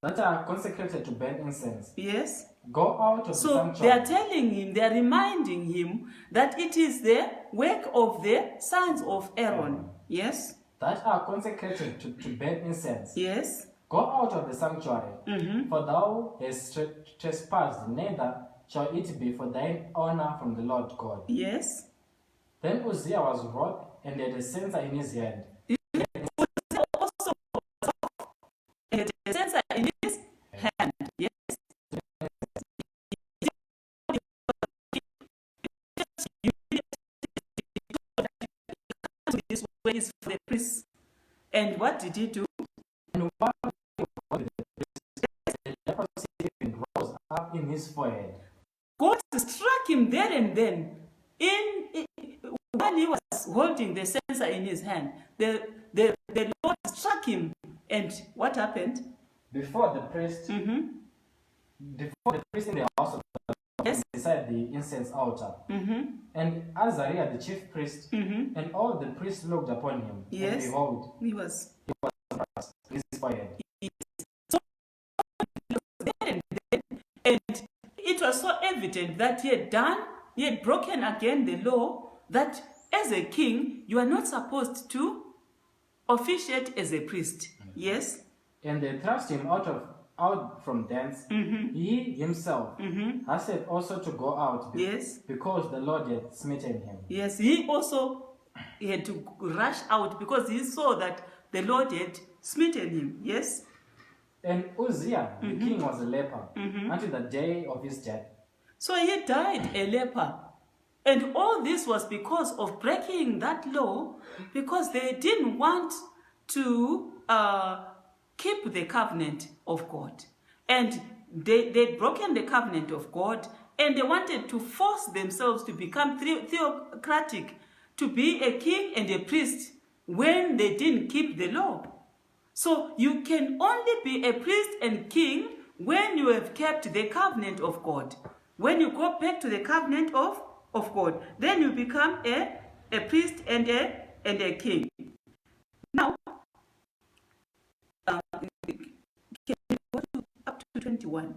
that are consecrated to burn incense, Yes? go out of the So they sanctuary. are telling him, they are reminding him that it is the work of the sons of Aaron. Yes? That are consecrated to burn incense, Yes? Go out of the sanctuary, for thou hast trespassed, neither shall it be for thine honor from the Lord God. Yes. Then Uzziah was wroth and had a censer in his hand. Also had a censer in his hand. Yes. This way is for the priests. And what did he do? And while he was with the priest, the leprosy even rose up in his forehead. God struck him there and then. While he was holding the censer in his hand, the Lord struck him. And what happened? Before the priest in the house of the Lord, Yes. beside the incense altar. And Azariah the chief priest and all the priests looked upon him. Yes. And behold, He was his forehead. so there and then, and it was so evident that he had broken again the law that as a king you are not supposed to officiate as a priest. Yes. And they thrust him out from thence. He himself hastened also to go out, Yes. because the Lord had smitten him. Yes, he had to rush out because he saw that the Lord had smitten him. Yes. And Uzziah the king was a leper until the day of his death. So he died a leper. And all this was because of breaking that law, because they didn't want to keep the covenant of God. And they'd broken the covenant of God, and they wanted to force themselves to become theocratic, to be a king and a priest when they didn't keep the law. So you can only be a priest and king when you have kept the covenant of God. When you go back to the covenant of God, then you become a priest and a king. Now, can you go up to 21?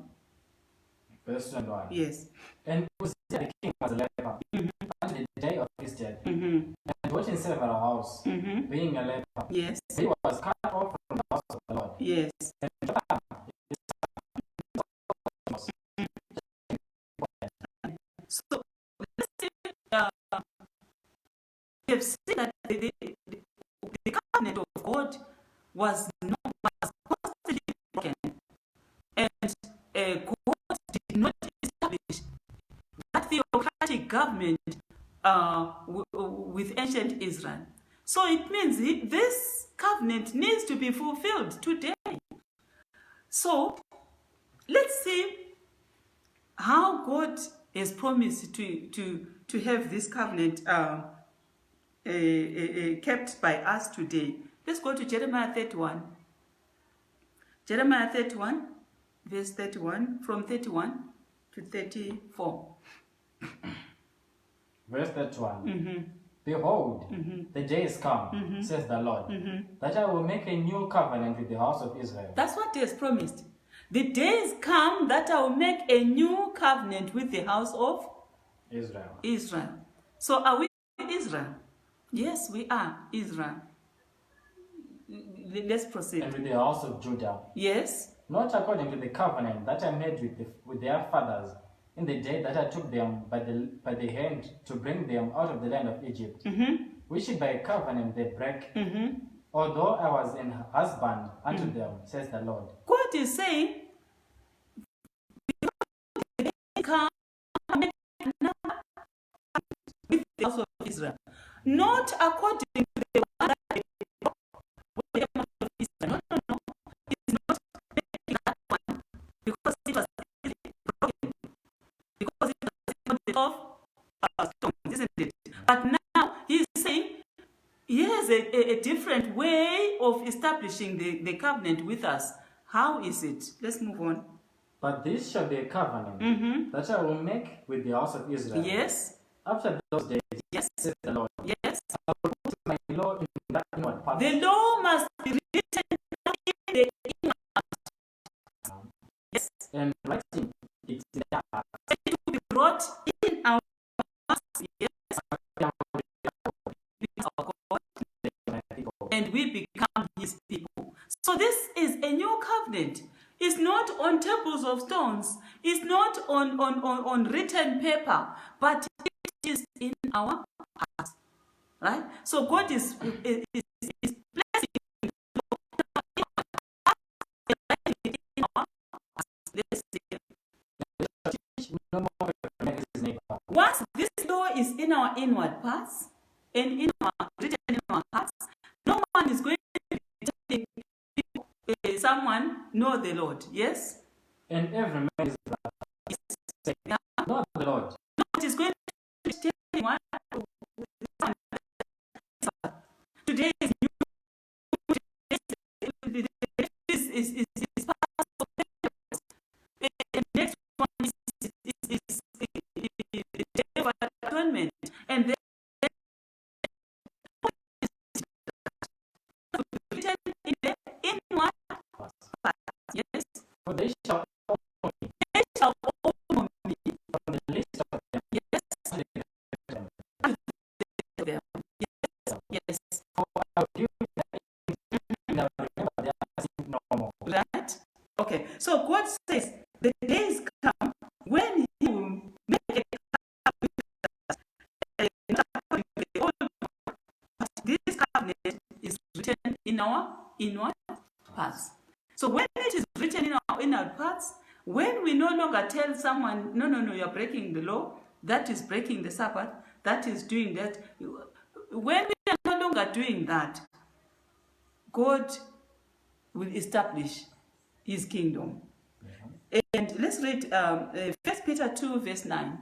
Verse 21. Yes. And Uzziah the king was a leper until the day of his death, and dwelt in several houses, being a leper. Yes. He was cut off from the house of the Lord. Yes. And So let's see, we have seen that the covenant of God was constantly broken, and God did not establish that theocratic government with ancient Israel. So it means this covenant needs to be fulfilled today. So let's see how God has promised to have this covenant kept by us today. Let's go to Jeremiah 31. Jeremiah 31, verse 31, from 31 to 34. Verse 31. Behold, the day is come, says the Lord, that I will make a new covenant with the house of Israel. That's what he has promised. The days come that I will make a new covenant with the house of Israel. So are we Israel? Yes, we are Israel. Let's proceed. And with the house of Judah. Yes. Not according to the covenant that I made with their fathers in the day that I took them by the hand to bring them out of the land of Egypt, which by a covenant they break, although I was an husband unto them, says the Lord. God is saying, come with the house of Israel, not according to the one that they broke with the house of Israel. No. It's not making that one because it was broken. Because it was of stones, isn't it? But now he's saying he has a different way of establishing the covenant with us. How is it? Let's move on. But this shall be a covenant that I will make with the house of Israel. Yes. After those days, Yes. says the Lord, Yes. I will put my law in that inward part. The law must be written in the inner. Yes. And writing it in their heart. It will be brought in our hearts. Yes. And we become his people. So this is a new covenant of stones is not on written paper, but it is in our hearts. Right? So God is placing in our hearts. Let's see. No more recommend his neighbor. Once this law is in our inward parts and written in our hearts, no one is going to be telling people, someone know the Lord. Yes? And every man is brother. Yeah. Not the Lord. No one is going to be telling one. Today is new. Is part of the next one is Day of Atonement, and then written in the inward part. Yes, For they shall own me they shall own me. from the least of them Yes, to the greatest of them. them. Yes, For I will give them and I will remember their sin no more. right. Okay, so God says the days come when He will make a covenant with us, not according to the old law, but this covenant is written in our inward parts. So when it is written in our inward parts, when we no longer tell someone, no, you're breaking the law, that is breaking the Sabbath, that is doing that. When we are no longer doing that, God will establish His kingdom. And let's read 1 Peter 2, verse 9.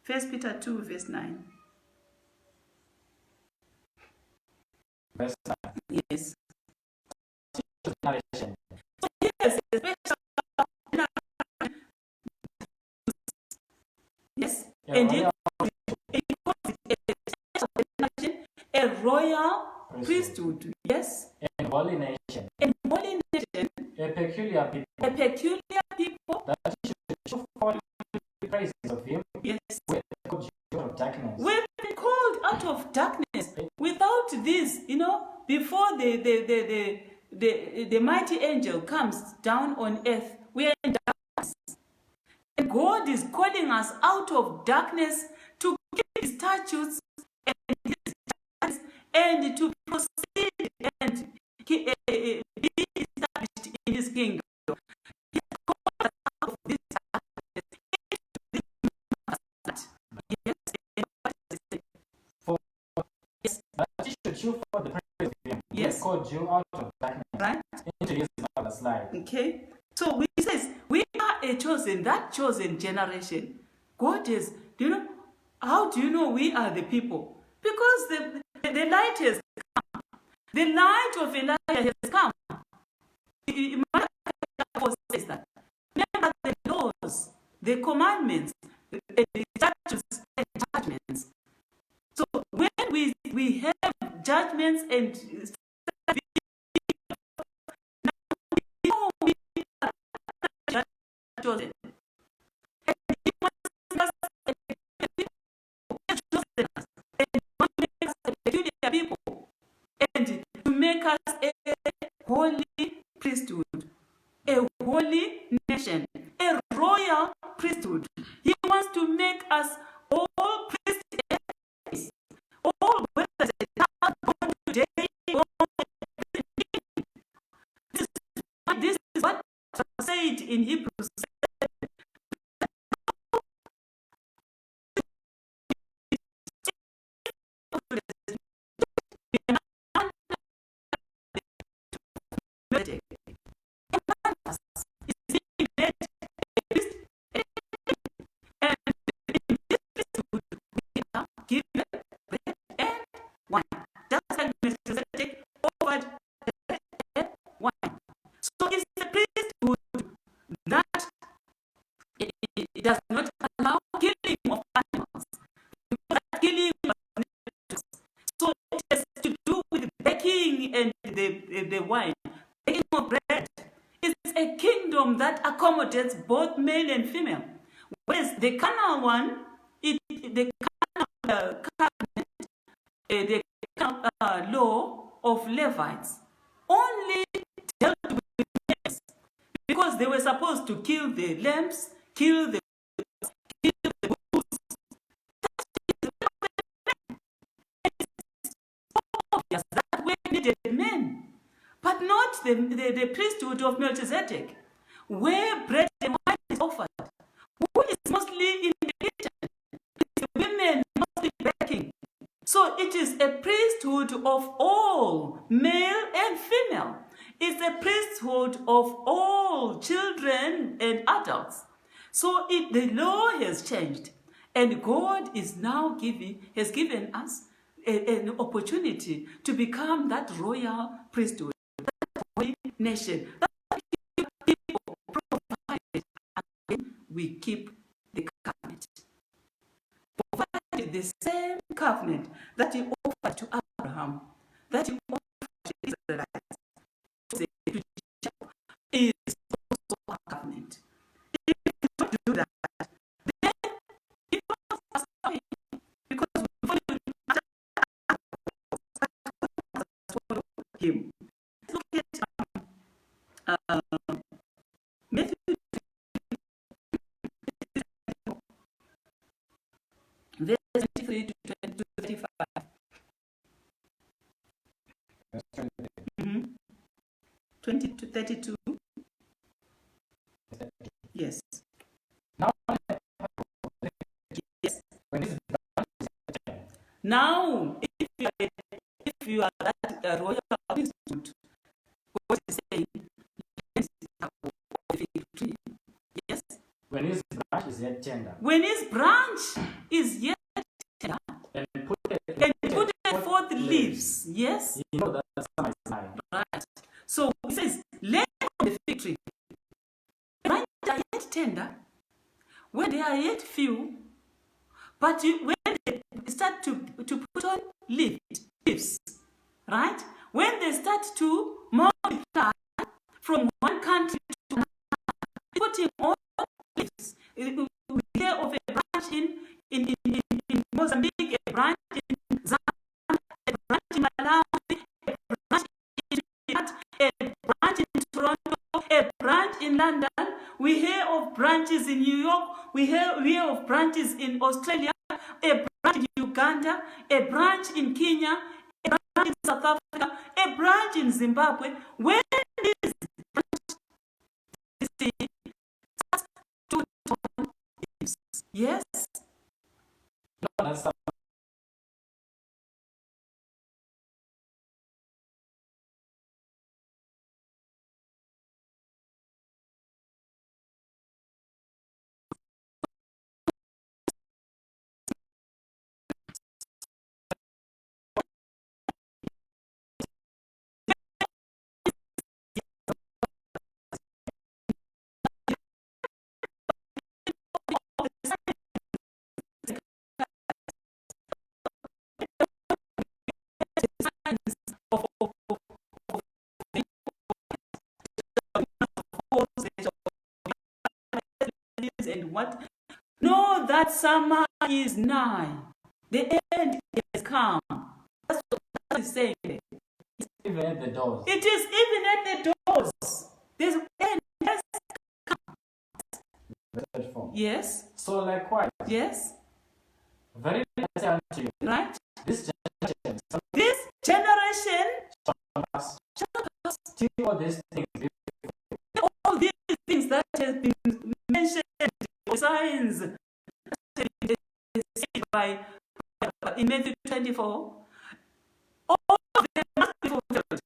1 Peter 2, verse 9. Verse 9. Yes. Generation. Yes, yes. And he calls it a royal priesthood. Yes. And holy nation. And holy nation, A peculiar people. a peculiar people. That you should show forth the praises of him. Yes. With the good joy of darkness. We've been called out of darkness. Without this, before the mighty angel comes down on earth, we are in darkness. And God is calling us out of darkness to keep His statutes and His statutes and to proceed and be established in His kingdom. He has called us out of this darkness into this light. Yes. Yes. That you should show forth the praise of him. Yes. He called you out of darkness Right? into his marvelous light. Okay. So we says we are a chosen generation. God is, how do you know we are the people? Because the light has come. The light of Elijah has come. Malachi says that. Remember the laws, the commandments, the statutes and judgments. So when we have judgments and chosen. And He wants us a peculiar people, and to make us a holy priesthood, a holy nation, a royal priesthood. He wants to make us all priests and priests, all whether now, born today, born this is what said in Hebrews. It does not allow killing of animals. Because that killing was not. So it has to do with baking and the wine. Baking of bread is a kingdom that accommodates both male and female. Whereas the carnal one, the carnal covenant, the carnal law of Levites only dealt with males, because because they were supposed to kill the lambs, kill the bulls. Yes, that way needed men, but not the priesthood of Melchizedek, where bread and wine is offered. Who is mostly in the kitchen? It's the women mostly baking. So it is a priesthood of all, male and female. It's a priesthood of all children and adults. So the law has changed, and God is now has given us an opportunity to become that royal priesthood, that holy nation, that people provided, and we keep the covenant. Provided the same covenant that he offered to Abraham, that he offered to Israelites, to Jacob, is also a covenant. If you don't do that, then he will pass away, because we follow him. Look at Matthew verse 23 to 35. 20 to 32. Yes. Now, Yes. when his Now, if you are that royal priesthood, God is saying, "Let's of the fig tree." Yes. when his branch is yet tender, When his branch is yet tender and and put forth leaves. Yes. you know that the summer is nigh. Right. So he says, let the fig tree. When they are yet tender, when they are yet few, but when they start to put on leaves, right? When they start to multiply from one country to another, putting on leaves. We hear of a branch in Mozambique, a branch in Zambia, a branch in Malawi, a branch in Trinidad, a branch in Toronto, a branch in London. We hear of branches in New York. We hear of branches in Australia, a branch in Uganda, a branch in Kenya, a branch in South Africa, a branch in Zimbabwe. When these branches start to turn leaves, yes, No, that's the and what? Know that summer is nigh. The end is come. That's what God is saying. even at the doors. It is even at the doors. There's end has The third form. yes, So likewise, yes, very I say unto you, right? this generation shall This generation pass shall pass. till all these things be All these things that have been mentioned, signs that have been said by in Matthew 24, all of them must be fulfilled.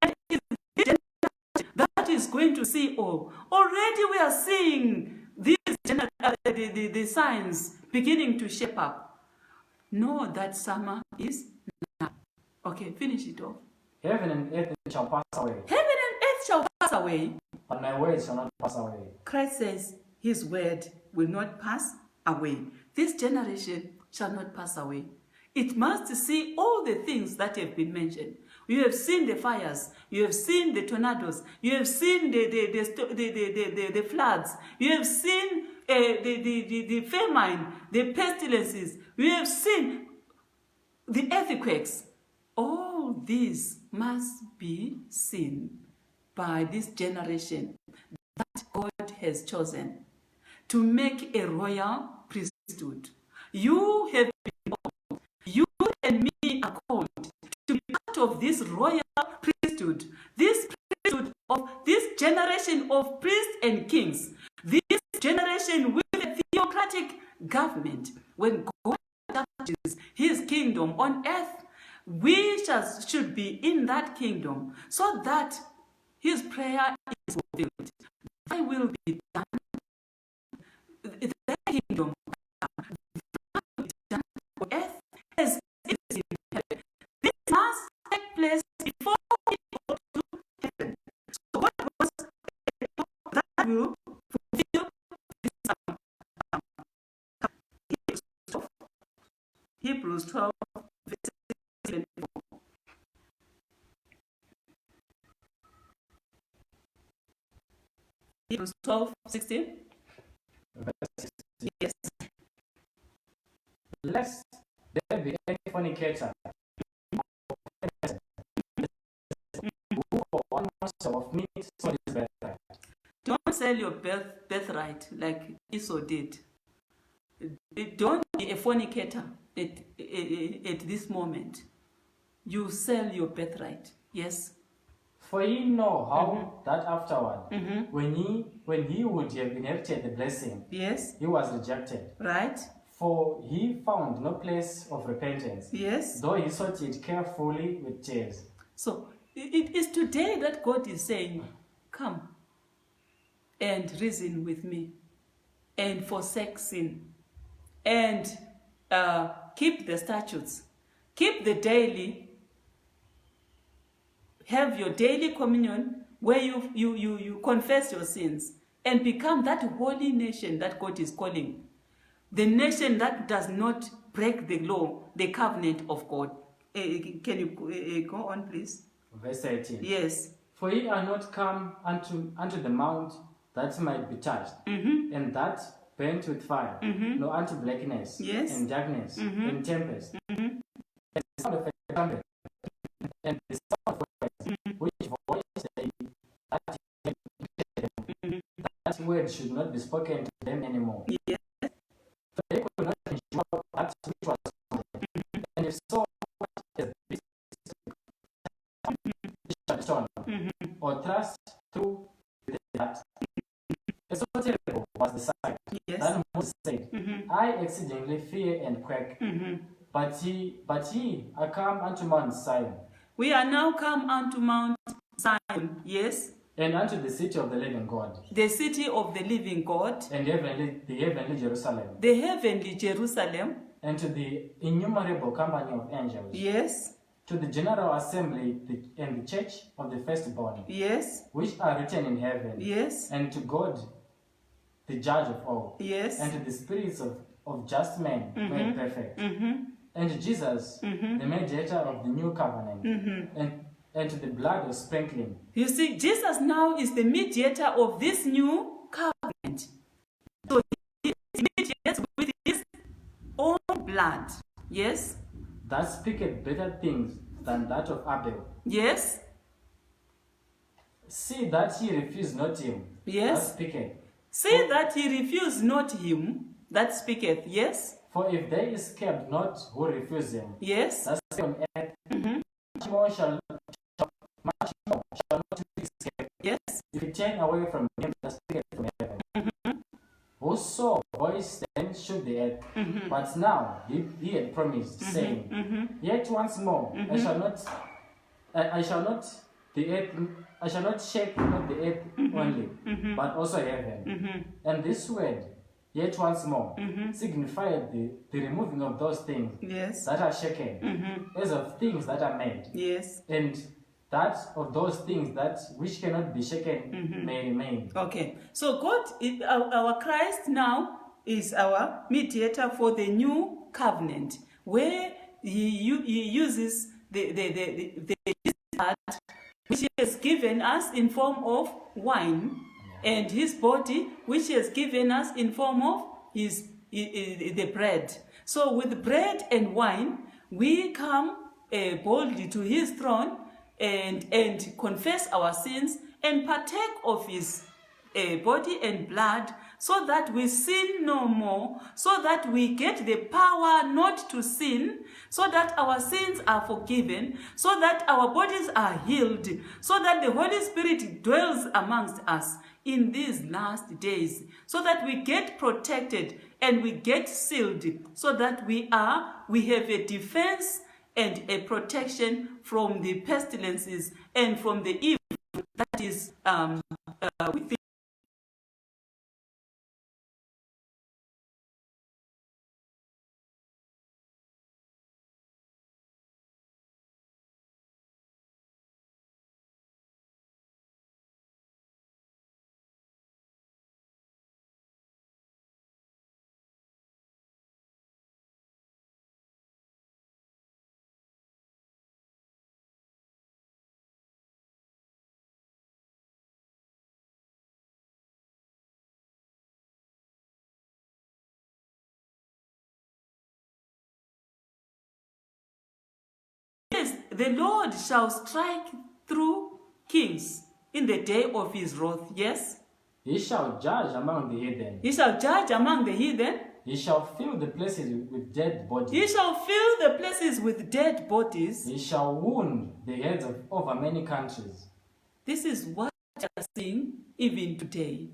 And it is this generation that is going to see all. Already we are seeing these the signs beginning to shape up. Know that summer is now. Okay, finish it off. heaven and earth shall pass away, Heaven and earth shall pass away. but my words shall not pass away. Christ says his word will not pass away. This generation shall not pass away. It must see all the things that have been mentioned. You have seen the fires. You have seen the tornadoes. You have seen the floods. You have seen the famine, the pestilences. You have seen the earthquakes. All these must be seen by this generation. That God has chosen to make a royal priesthood. You have been called. You and me are called to be part of this royal priesthood, this priesthood of this generation of priests and kings, this generation with a theocratic government. When God establishes his kingdom on earth, we should be in that kingdom so that his prayer is fulfilled. Thy will be done. The kingdom be done on earth as it is in heaven. This must take place before we go to heaven. So God was that will fulfill this. Hebrews 12, verse 24. Hebrews 12, 16. Yes. Lest there be any fornicator who for one morsel of meat sold his birthright. Don't sell your birthright like Esau did. Don't be a fornicator at this moment. You sell your birthright. Yes. For ye know how that afterward, when he would have inherited the blessing, Yes. he was rejected. Right. For he found no place of repentance, Yes. though he sought it carefully with tears. So it is today that God is saying, come and reason with me and forsake sin and keep the statutes, keep the daily, have your daily communion where you confess your sins and become that holy nation that God is calling. The nation that does not break the law, the covenant of God. Can you go on, please? Verse 18. Yes. For ye are not come unto the mount that might be touched, and that burnt with fire, nor unto blackness, Yes. and darkness, and tempest, and the sound of a trumpet, and the sound of voice, which voice they that word should not be spoken to them anymore. Yes. For they could not endure that which was spoken, and if so, what is this stone, or thrust through the heart. And so terrible was the sight Yes. that Moses said, I exceedingly fear and quake. But ye are come unto Mount Zion, We are now come unto Mount Zion, yes, and unto the city of the living God, the city of the living God, and the heavenly Jerusalem, the heavenly Jerusalem, and to the innumerable company of angels, yes, to the general assembly and the church of the firstborn, yes, which are written in heaven, yes, and to God, the judge of all, yes, and to the spirits of just men made perfect, and to Jesus, the mediator of the new covenant, and to the blood of sprinkling. You see, Jesus now is the mediator of this new covenant. So he mediates with his own blood. Yes? That speaketh better things than that of Abel. Yes? See that he refused not him Yes. that speaketh. See that he refused not him that speaketh. Yes? For if they escaped not who refused him, Yes? that stay on earth, much more shall not we escape Yes? if we turn away from him that speaketh from heaven. Whoso voice then shook the earth, but now he had promised, saying, Yet once more I shall not shake not the earth only, but also heaven. And this word, yet once more, signified the removing of those things Yes? that are shaken, as of things that are made, Yes? and that of those things that which cannot be shaken may remain. Okay. So God, our Christ now is our mediator for the new covenant, where he uses the blood which he has given us in form of wine, and his body which he has given us in form of the bread. So with bread and wine, we come boldly to his throne and confess our sins and partake of his body and blood, so that we sin no more, so that we get the power not to sin, so that our sins are forgiven, so that our bodies are healed, so that the Holy Spirit dwells amongst us in these last days, so that we get protected and we get sealed, so that we have a defense and a protection from the pestilences and from the evil that is within. The Lord shall strike through kings in the day of his wrath. Yes? He shall judge among the heathen. He shall judge among the heathen. He shall fill the places with dead bodies. He shall fill the places with dead bodies. He shall wound the heads over many countries. This is what we are seeing even today.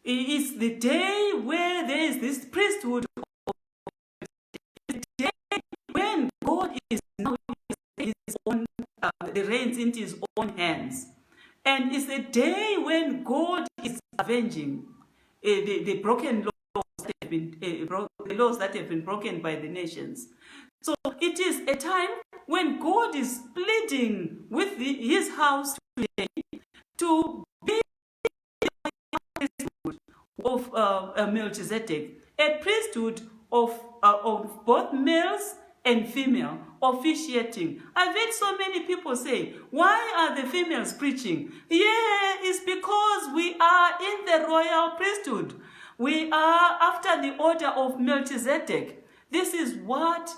It is the day where there is this priesthood. The day when God is now his own, the reins into his own hands. And it's the day when God is avenging the broken laws that have been the laws that have been broken by the nations. So it is a time when God is pleading with his house today to be a priesthood of Melchizedek, a priesthood of both males and female officiating. I've heard so many people say, why are the females preaching? Yeah, it's because we are in the royal priesthood. We are after the order of Melchizedek. This is what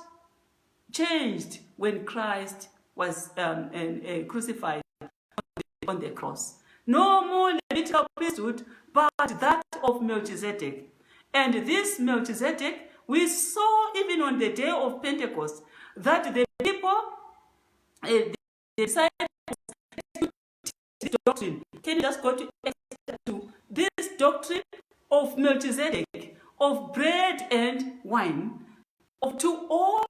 changed when Christ was crucified on the cross. No more Levitical priesthood, but that of Melchizedek. And this Melchizedek, we saw even on the day of Pentecost that the people decided to this doctrine. Can you just go to this doctrine of Melchizedek, of bread and wine, of to all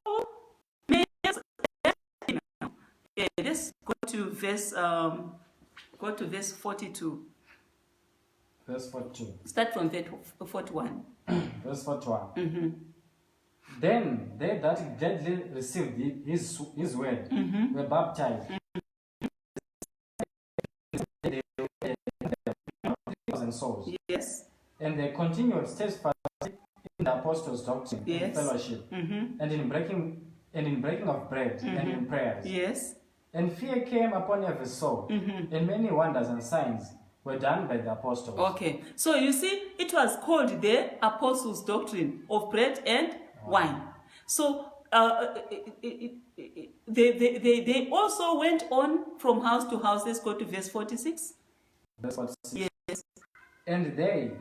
males and females? Let's go to verse 42. Verse 42. Start from verse 41. Verse 41. Mm-hmm. Then they that gladly received his word were baptized. They were 1,000 souls. Yes. And they continued steadfast in the apostles' doctrine Yes. and fellowship, and in breaking of bread and in prayers. Yes. And fear came upon every soul, and many wonders and signs were done by the apostles. Okay. So you see, it was called the apostles' doctrine of bread and wine. So they also went on from house to house. Let's go to verse 46. Verse 46. Yes. And they,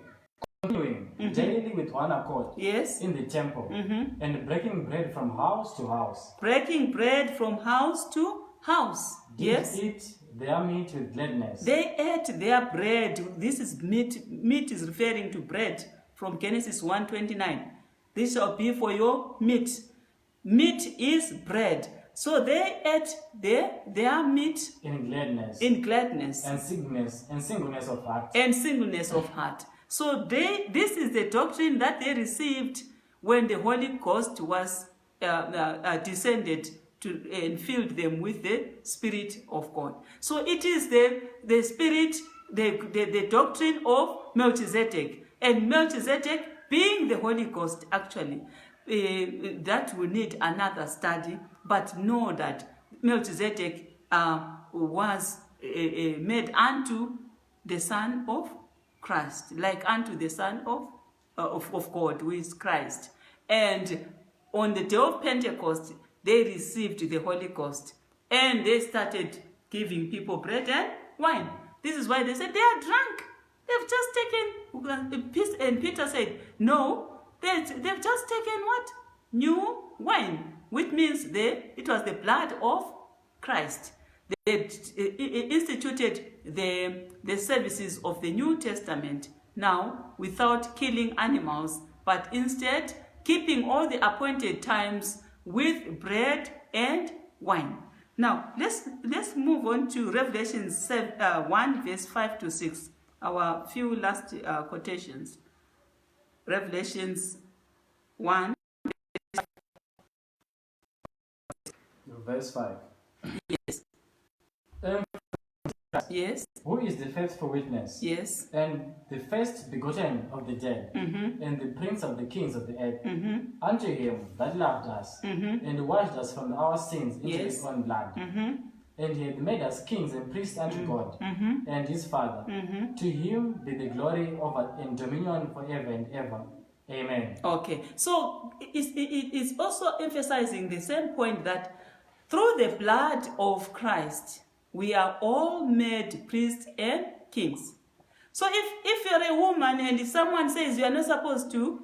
continuing daily with one accord Yes. in the temple, and breaking bread from house to house, Breaking bread from house to house. did Yes. eat their meat with gladness. They ate their bread. This is meat. Meat is referring to bread from Genesis 1:29. This shall be for your meat. Meat is bread. So they ate their meat in gladness in gladness and singleness of heart. and singleness of heart. So this is the doctrine that they received when the Holy Ghost was descended to and filled them with the Spirit of God. So it is the Spirit, the doctrine of Melchizedek, and Melchizedek being the Holy Ghost actually. That will need another study, but know that Melchizedek was made unto the Son of Christ, like unto the Son of God, who is Christ. And on the day of Pentecost, they received the Holy Ghost, and they started giving people bread and wine. This is why they said they are drunk. They've just taken peace, and Peter said, no, they've just taken what? New wine, which means it was the blood of Christ. They instituted the services of the New Testament now without killing animals, but instead keeping all the appointed times with bread and wine. Now, let's move on to Revelation 1, verse 5 to 6, our few last quotations. Revelations 1, verse 5. yes, yes, Who is the faithful witness? yes, And the first begotten of the dead, and the prince of the kings of the earth, unto him that loved us, and washed us from our sins into Yes. his own blood. And he had made us kings and priests unto God, and his Father. To him be the glory over and dominion forever and ever. Amen. Okay, so it's also emphasizing the same point that through the blood of Christ, we are all made priests and kings. So if you're a woman and someone says you're not supposed to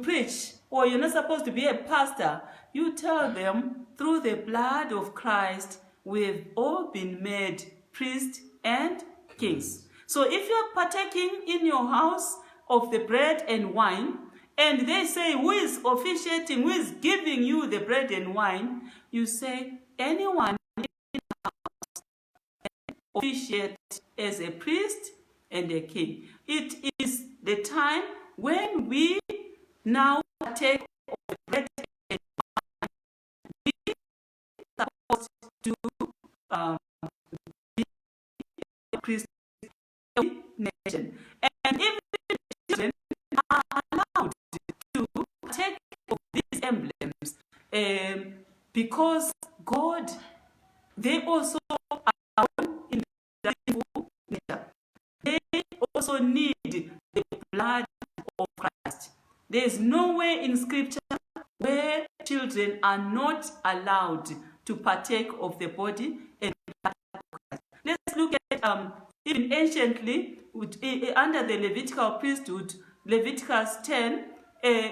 preach, or you're not supposed to be a pastor, you tell them, through the blood of Christ, we've all been made priests and kings. So if you're partaking in your house of the bread and wine, and they say, who is officiating, who is giving you the bread and wine, you say, anyone officiate as a priest and a king. It is the time when we now take the bread and wine. We are supposed to be a Christian nation. And even children are allowed to take of these emblems because God, they also are in the evil nature. They also need the blood of Christ. There is nowhere in Scripture where children are not allowed to partake of the body and blood of Christ. Let's look at even anciently, under the Levitical priesthood, Leviticus 10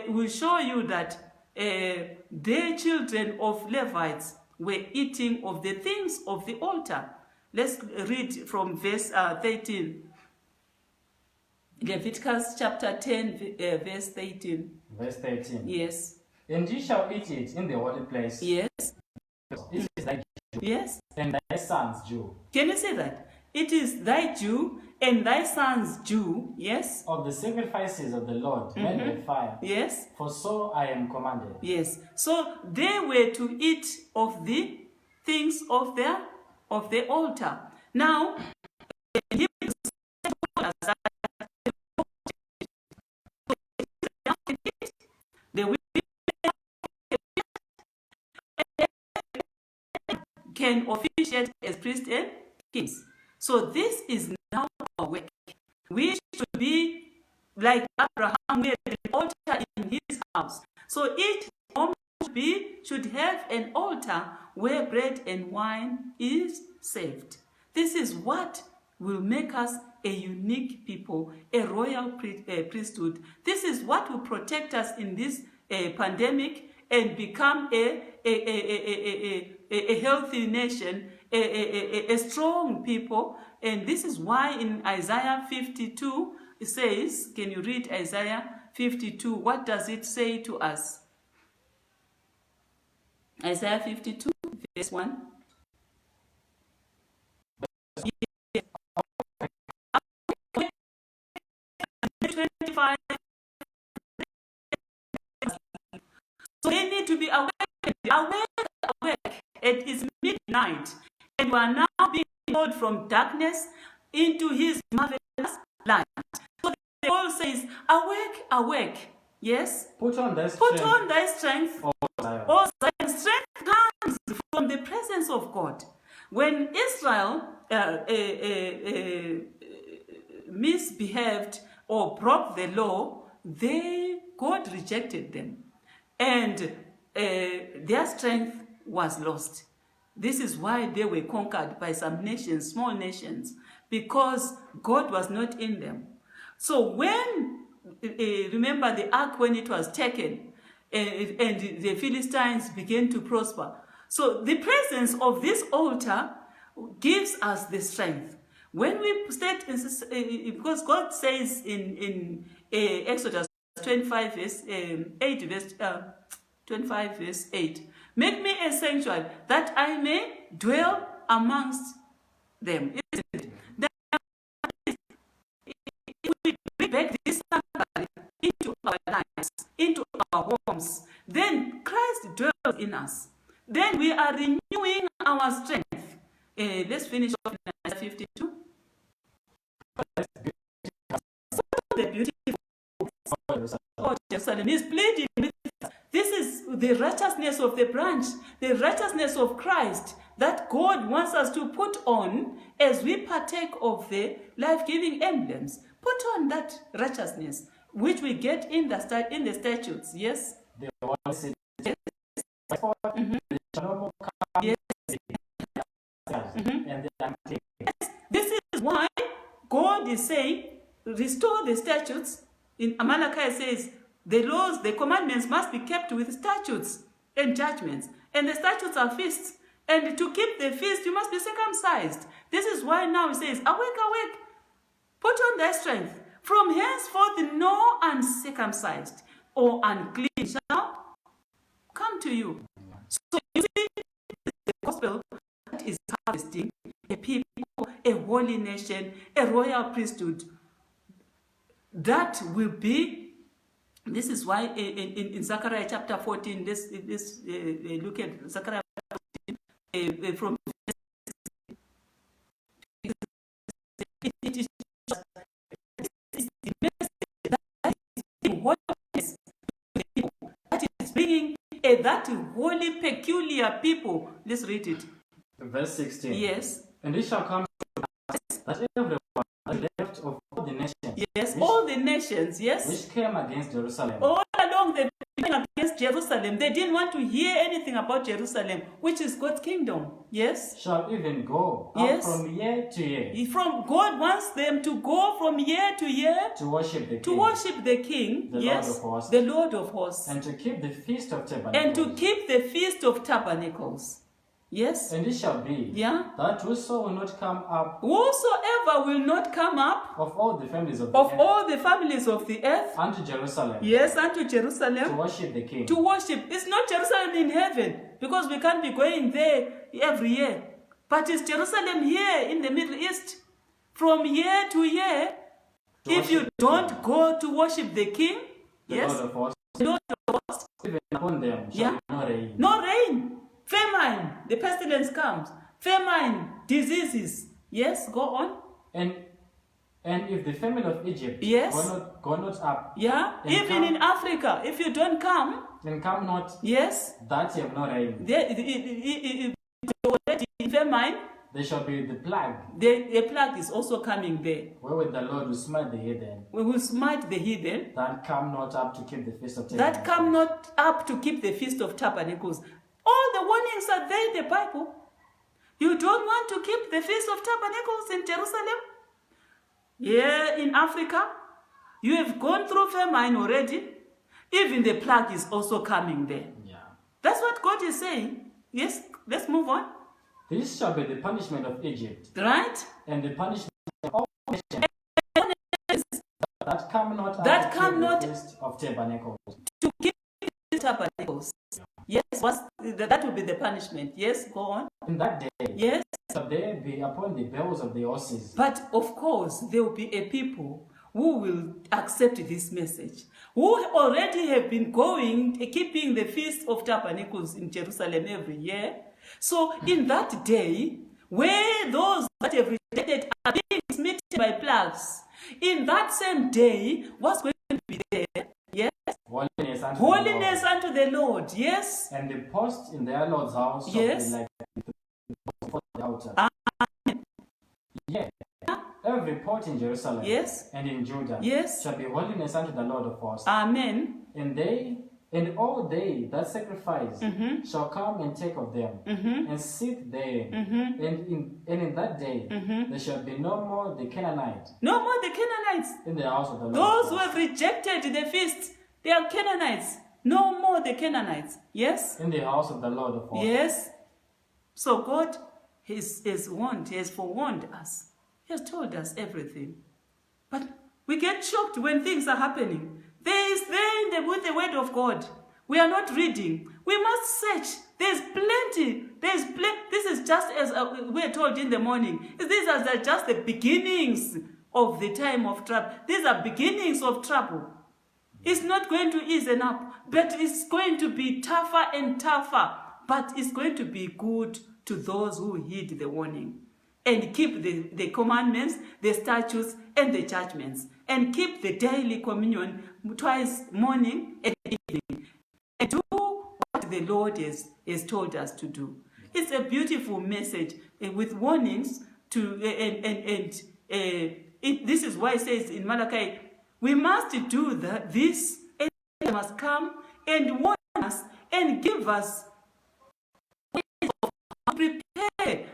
will show you that the children of Levites were eating of the things of the altar. Let's read from verse 13. Leviticus chapter 10, verse 13. Verse 13. Yes. And ye shall eat it in the holy place. Yes. It is thy Jew, Yes. and thy son's Jew. Can you say that? It is thy Jew and thy son's Jew. Yes. Of the sacrifices of the Lord, made by fire. Yes. For so I am commanded. Yes. So they were to eat of the things of the altar. Now, he the can officiate as priests and kings. So this is now our work. We should be like Abraham, who had an altar in his house. So each home should have an altar where bread and wine is served. This is what will make us a unique people, a royal priesthood. This is what will protect us in this pandemic and become a healthy nation, a strong people. And this is why in Isaiah 52 it says, can you read Isaiah 52? What does it say to us? Isaiah 52, verse 1. Yes. 25. So they need to be awake. It is midnight, and you are now being called from darkness into his marvelous light. So the Bible says, awake, awake. Yes? Put on thy Put strength, on thy strength. O Zion. Oh, Zion. Strength comes from the presence of God. When Israel misbehaved or broke the law, God rejected them. And their strength was lost. This is why they were conquered by some nations, small nations, because God was not in them. So when, remember the ark when it was taken, and the Philistines began to prosper. So the presence of this altar gives us the strength. When we state, because God says in Exodus 25 verse 8, verse 25 verse 8, make me a sanctuary that I may dwell amongst them. Isn't it? That if we bring back this sanctuary into our lives, into our homes, then Christ dwells in us. Then we are renewing our strength. Let's finish off in Isaiah 52. The beautiful of Jerusalem is pleading with us. This is the righteousness of the branch, the righteousness of Christ that God wants us to put on as we partake of the life-giving emblems. Put on that righteousness, which we get in the statutes. Yes? The Holy City. Yes. Yes. And yes. This is why God is saying, restore the statutes. In Malachi says, the laws, the commandments must be kept with statutes and judgments. And the statutes are feasts. And to keep the feast, you must be circumcised. This is why now he says, awake, awake, put on thy strength. From henceforth no uncircumcised or unclean shall come to you. So you see, the gospel that is harvesting a people, a holy nation, a royal priesthood. That will be, this is why in Zechariah chapter 14, look at Zechariah 14, from it is the message that is holiness, that is bringing that holy, peculiar people. Let's read it. Verse 16. Yes. And it shall come to pass that everyone left of all the nations. Yes, all the nations, yes. Which came against Jerusalem. All along the against Jerusalem. They didn't want to hear anything about Jerusalem, which is God's kingdom. Yes. Shall even go yes. up from year to year. From God wants them to go from year to year to worship the King. To worship the King. The yes. Lord of hosts. The Lord of hosts. And to keep the feast of tabernacles. And to keep the feast of tabernacles. Yes. And it shall be that whoso will not come up, whosoever will not come up of all the families of the earth unto Jerusalem. Yes, unto Jerusalem to worship the King. To worship. It's not Jerusalem in heaven, because we can't be going there every year. But it's Jerusalem here in the Middle East. From year to year, if you don't go to worship the King, the yes, Lord of hosts, the Lord of hosts, even upon them shall be no rain. No rain. Famine, the pestilence comes. Famine, diseases. Yes, go on. And if the family of Egypt yes. go not up. Yeah, even in Africa, if you don't come. Then come not. Yes. That you have no rain. Already in famine. There shall be the plague. The plague is also coming there. Wherewith the Lord will smite the heathen. We will smite the heathen. That come not up to keep the feast of tabernacles. That come not up to keep the feast of tabernacles. All the warnings are there in the Bible. You don't want to keep the Feast of Tabernacles in Jerusalem? Yeah, in Africa. You have gone through famine already. Even the plague is also coming there. Yeah. That's what God is saying. Yes, let's move on. This shall be the punishment of Egypt. Right? And the punishment of all nations that come not up to the Feast of Tabernacles. To keep the tabernacles. Yes, that will be the punishment. Yes, go on. In that day, yes, shall there be upon the bells of the horses. But of course, there will be a people who will accept this message, who already have been keeping the Feast of Tabernacles in Jerusalem every year. So in that day, where those that have rejected are being smitten by plagues, in that same day, what's going to be there? Yes. Holiness unto the Lord. Yes. And the post in their Lord's house shall yes. be like before the altar. Amen. Yeah. Every pot in Jerusalem yes. and in Judah yes. shall be holiness unto the Lord of hosts. Amen. And they And all they that sacrifice shall come and take of them, and sit there. And in that day there shall be no more the Canaanite. No more the Canaanites. In the house of the Lord. Those who have rejected the feast, they are Canaanites. No more the Canaanites. Yes? In the house of the Lord of hosts. Yes. So God has warned, He has forewarned us. He has told us everything. But we get shocked when things are happening. There is there with the word of God. We are not reading. We must search. There's plenty. This is just as we are told in the morning. These are just the beginnings of the time of trouble. These are beginnings of trouble. It's not going to ease up, but it's going to be tougher and tougher. But it's going to be good to those who heed the warning and keep the commandments, the statutes, and the judgments, and keep the daily communion twice morning and evening, and do what the Lord has told us to do. It's a beautiful message with warnings to this is why it says in Malachi, we must do this, and they must come and warn us and give us ways of prepare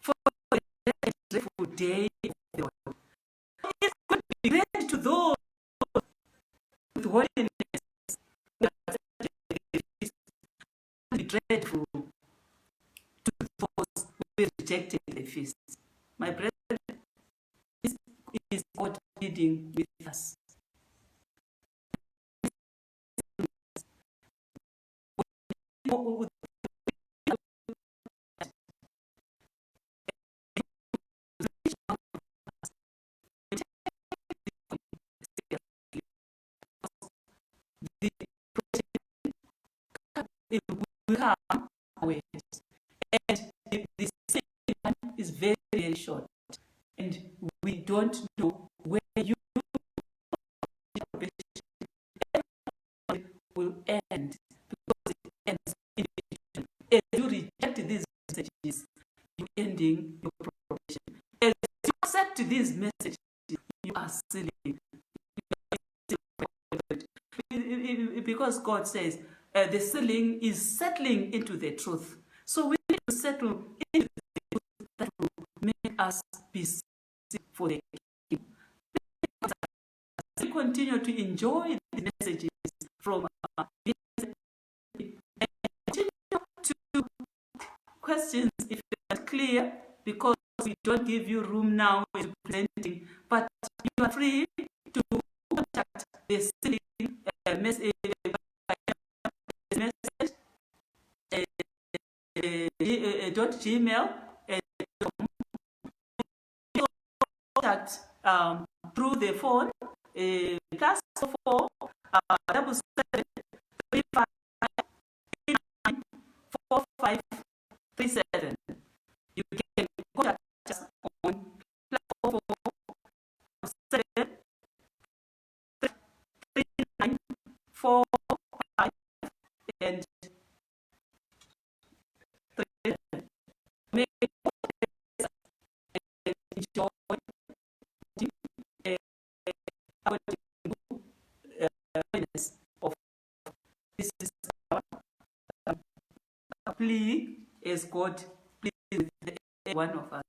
for the dreadful day of the Lord. It's going to be great to those with holiness. It will be dreadful to those who rejected the feast. My brethren, this is God pleading with us. It will come away. And the second is very, very short. And we don't know where you will end, because it ends in between. As you reject these messages, you're ending your probation. As you accept these messages, you are sealing. Because God says the sealing is settling into the truth. So we need to settle into the truth that will make us be sealed for the kingdom. As we continue to enjoy the messages from and continue to questions if they're not clear, because we don't give you room now to presenting, but you are free to contact the sealing message .gmail contact through the phone +4 7 35 4537. You can contact us on +4 7 39 45 and 3. Enjoy our awareness of this is a plea as God pleads with one of us.